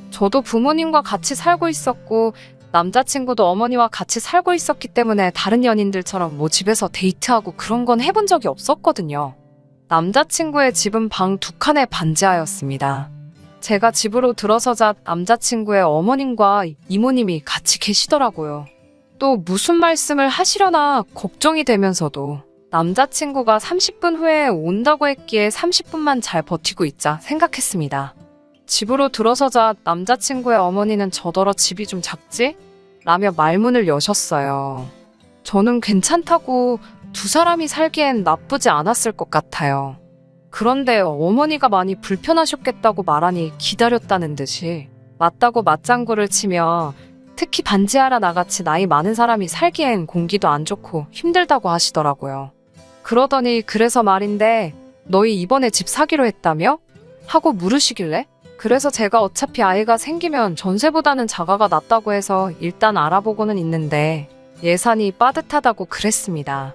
저도 부모님과 같이 살고 있었고 남자친구도 어머니와 같이 살고 있었기 때문에 다른 연인들처럼 뭐 집에서 데이트하고 그런 건 해본 적이 없었거든요. 남자친구의 집은 방 2칸에 반지하였습니다. 제가 집으로 들어서자 남자친구의 어머님과 이모님이 같이 계시더라고요. 또 무슨 말씀을 하시려나 걱정이 되면서도 남자친구가 30분 후에 온다고 했기에 30분만 잘 버티고 있자 생각했습니다. 집으로 들어서자 남자친구의 어머니는 저더러 집이 좀 작지? 라며 말문을 여셨어요. 저는 괜찮다고 두 사람이 살기엔 나쁘지 않았을 것 같아요. 그런데 어머니가 많이 불편하셨겠다고 말하니 기다렸다는 듯이 맞다고 맞장구를 치며 특히 반지하라 나같이 나이 많은 사람이 살기엔 공기도 안 좋고 힘들다고 하시더라고요. 그러더니 그래서 말인데 너희 이번에 집 사기로 했다며? 하고 물으시길래 그래서 제가 어차피 아이가 생기면 전세보다는 자가가 낫다고 해서 일단 알아보고는 있는데 예산이 빠듯하다고 그랬습니다.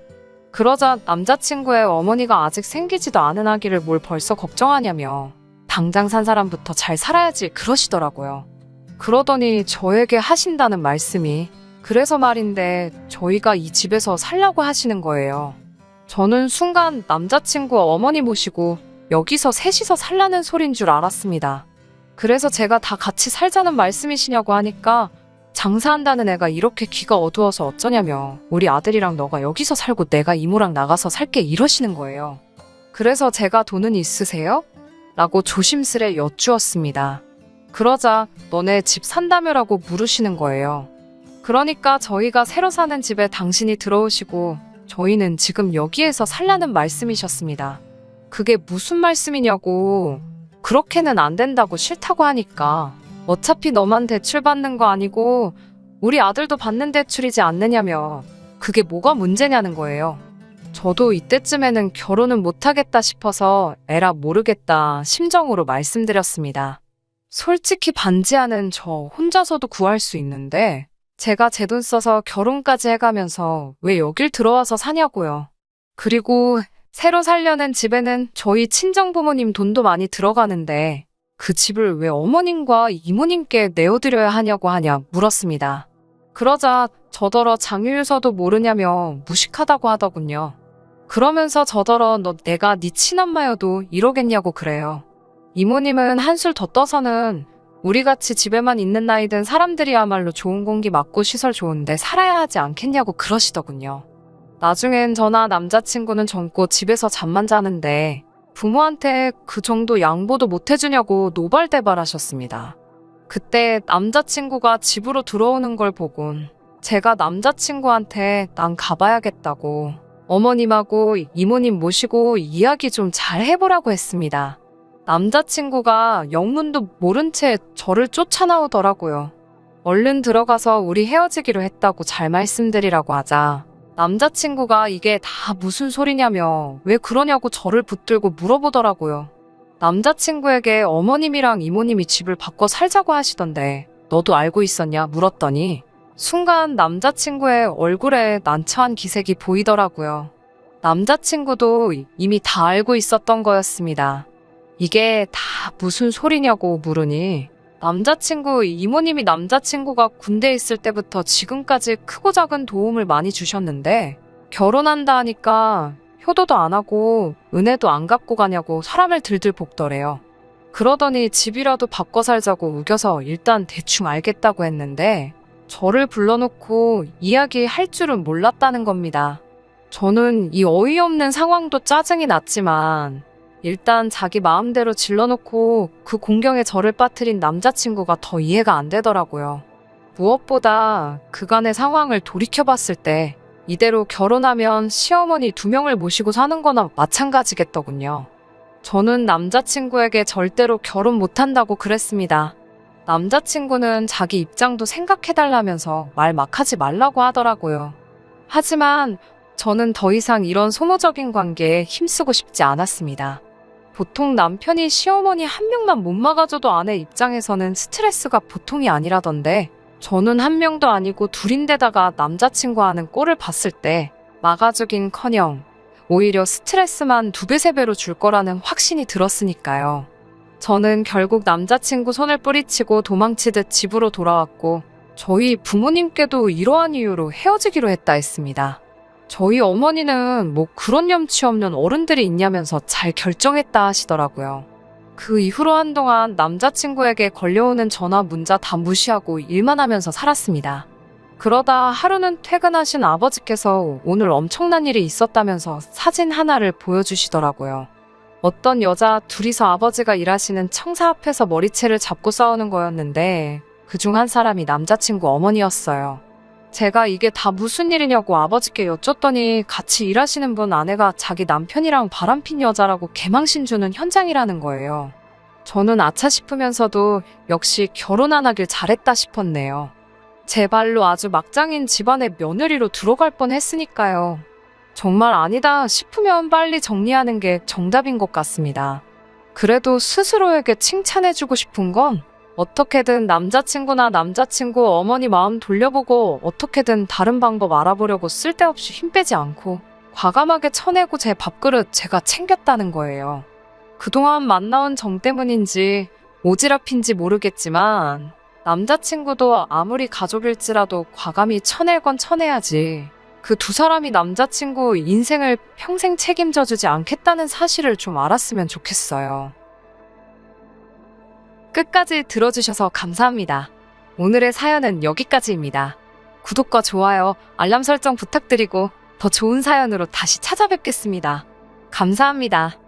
그러자 남자친구의 어머니가 아직 생기지도 않은 아기를 뭘 벌써 걱정하냐며 당장 산 사람부터 잘 살아야지 그러시더라고요. 그러더니 저에게 하신다는 말씀이 그래서 말인데 저희가 이 집에서 살라고 하시는 거예요. 저는 순간 남자친구 어머니 모시고 여기서 셋이서 살라는 소린 줄 알았습니다. 그래서 제가 다 같이 살자는 말씀이시냐고 하니까 장사한다는 애가 이렇게 귀가 어두워서 어쩌냐며 우리 아들이랑 너가 여기서 살고 내가 이모랑 나가서 살게 이러시는 거예요. 그래서 제가 돈은 있으세요? 라고 조심스레 여쭈었습니다. 그러자 너네 집 산다며라고 물으시는 거예요. 그러니까 저희가 새로 사는 집에 당신이 들어오시고 저희는 지금 여기에서 살라는 말씀이셨습니다. 그게 무슨 말씀이냐고 그렇게는 안 된다고 싫다고 하니까 어차피 너만 대출 받는 거 아니고 우리 아들도 받는 대출이지 않느냐며 그게 뭐가 문제냐는 거예요. 저도 이때쯤에는 결혼은 못하겠다 싶어서 에라 모르겠다 심정으로 말씀드렸습니다. 솔직히 반지하는 저 혼자서도 구할 수 있는데 제가 제 돈 써서 결혼까지 해가면서 왜 여길 들어와서 사냐고요. 그리고 새로 살려는 집에는 저희 친정부모님 돈도 많이 들어가는데 그 집을 왜 어머님과 이모님께 내어드려야 하냐고 하냐 물었습니다. 그러자 저더러 장유유서도 모르냐며 무식하다고 하더군요. 그러면서 저더러 너 내가 네 친엄마여도 이러겠냐고 그래요. 이모님은 한술 더 떠서는 우리같이 집에만 있는 나이 든 사람들이야말로 좋은 공기 맞고 시설 좋은데 살아야 하지 않겠냐고 그러시더군요. 나중엔 저나 남자친구는 젊고 집에서 잠만 자는데 부모한테 그 정도 양보도 못 해주냐고 노발대발하셨습니다. 그때 남자친구가 집으로 들어오는 걸 보곤 제가 남자친구한테 난 가봐야겠다고 어머님하고 이모님 모시고 이야기 좀 잘 해보라고 했습니다. 남자친구가 영문도 모른 채 저를 쫓아나오더라고요. 얼른 들어가서 우리 헤어지기로 했다고 잘 말씀드리라고 하자 남자친구가 이게 다 무슨 소리냐며 왜 그러냐고 저를 붙들고 물어보더라고요. 남자친구에게 어머님이랑 이모님이 집을 바꿔 살자고 하시던데 너도 알고 있었냐 물었더니 순간 남자친구의 얼굴에 난처한 기색이 보이더라고요. 남자친구도 이미 다 알고 있었던 거였습니다. 이게 다 무슨 소리냐고 물으니 남자친구 이모님이 남자친구가 군대에 있을 때부터 지금까지 크고 작은 도움을 많이 주셨는데 결혼한다 하니까 효도도 안 하고 은혜도 안 갚고 가냐고 사람을 들들 볶더래요. 그러더니 집이라도 바꿔 살자고 우겨서 일단 대충 알겠다고 했는데 저를 불러놓고 이야기할 줄은 몰랐다는 겁니다. 저는 이 어이없는 상황도 짜증이 났지만 일단 자기 마음대로 질러놓고 그 공경에 저를 빠뜨린 남자친구가 더 이해가 안 되더라고요. 무엇보다 그간의 상황을 돌이켜봤을 때 이대로 결혼하면 시어머니 2명을 모시고 사는 거나 마찬가지겠더군요. 저는 남자친구에게 절대로 결혼 못한다고 그랬습니다. 남자친구는 자기 입장도 생각해달라면서 말 막 하지 말라고 하더라고요. 하지만 저는 더 이상 이런 소모적인 관계에 힘쓰고 싶지 않았습니다. 보통 남편이 시어머니 1명만 못 막아줘도 아내 입장에서는 스트레스가 보통이 아니라던데 저는 1명도 아니고 2인데다가 남자친구하는 꼴을 봤을 때 막아주긴커녕 오히려 스트레스만 2배, 3배로 줄 거라는 확신이 들었으니까요. 저는 결국 남자친구 손을 뿌리치고 도망치듯 집으로 돌아왔고 저희 부모님께도 이러한 이유로 헤어지기로 했다 했습니다. 저희 어머니는 뭐 그런 염치 없는 어른들이 있냐면서 잘 결정했다 하시더라고요. 그 이후로 한동안 남자친구에게 걸려오는 전화 문자 다 무시하고 일만 하면서 살았습니다. 그러다 하루는 퇴근하신 아버지께서 오늘 엄청난 일이 있었다면서 사진 하나를 보여주시더라고요. 어떤 여자 둘이서 아버지가 일하시는 청사 앞에서 머리채를 잡고 싸우는 거였는데 그중 한 사람이 남자친구 어머니였어요. 제가 이게 다 무슨 일이냐고 아버지께 여쭸더니 같이 일하시는 분 아내가 자기 남편이랑 바람핀 여자라고 개망신 주는 현장이라는 거예요. 저는 아차 싶으면서도 역시 결혼 안 하길 잘했다 싶었네요. 제 발로 아주 막장인 집안의 며느리로 들어갈 뻔했으니까요. 정말 아니다 싶으면 빨리 정리하는 게 정답인 것 같습니다. 그래도 스스로에게 칭찬해주고 싶은 건 어떻게든 남자친구나 남자친구 어머니 마음 돌려보고 어떻게든 다른 방법 알아보려고 쓸데없이 힘 빼지 않고 과감하게 쳐내고 제 밥그릇 제가 챙겼다는 거예요. 그동안 만나온 정 때문인지 오지랖인지 모르겠지만 남자친구도 아무리 가족일지라도 과감히 쳐낼 건 쳐내야지. 그 2사람이 남자친구 인생을 평생 책임져주지 않겠다는 사실을 좀 알았으면 좋겠어요. 끝까지 들어주셔서 감사합니다. 오늘의 사연은 여기까지입니다. 구독과 좋아요, 알람 설정 부탁드리고 더 좋은 사연으로 다시 찾아뵙겠습니다. 감사합니다.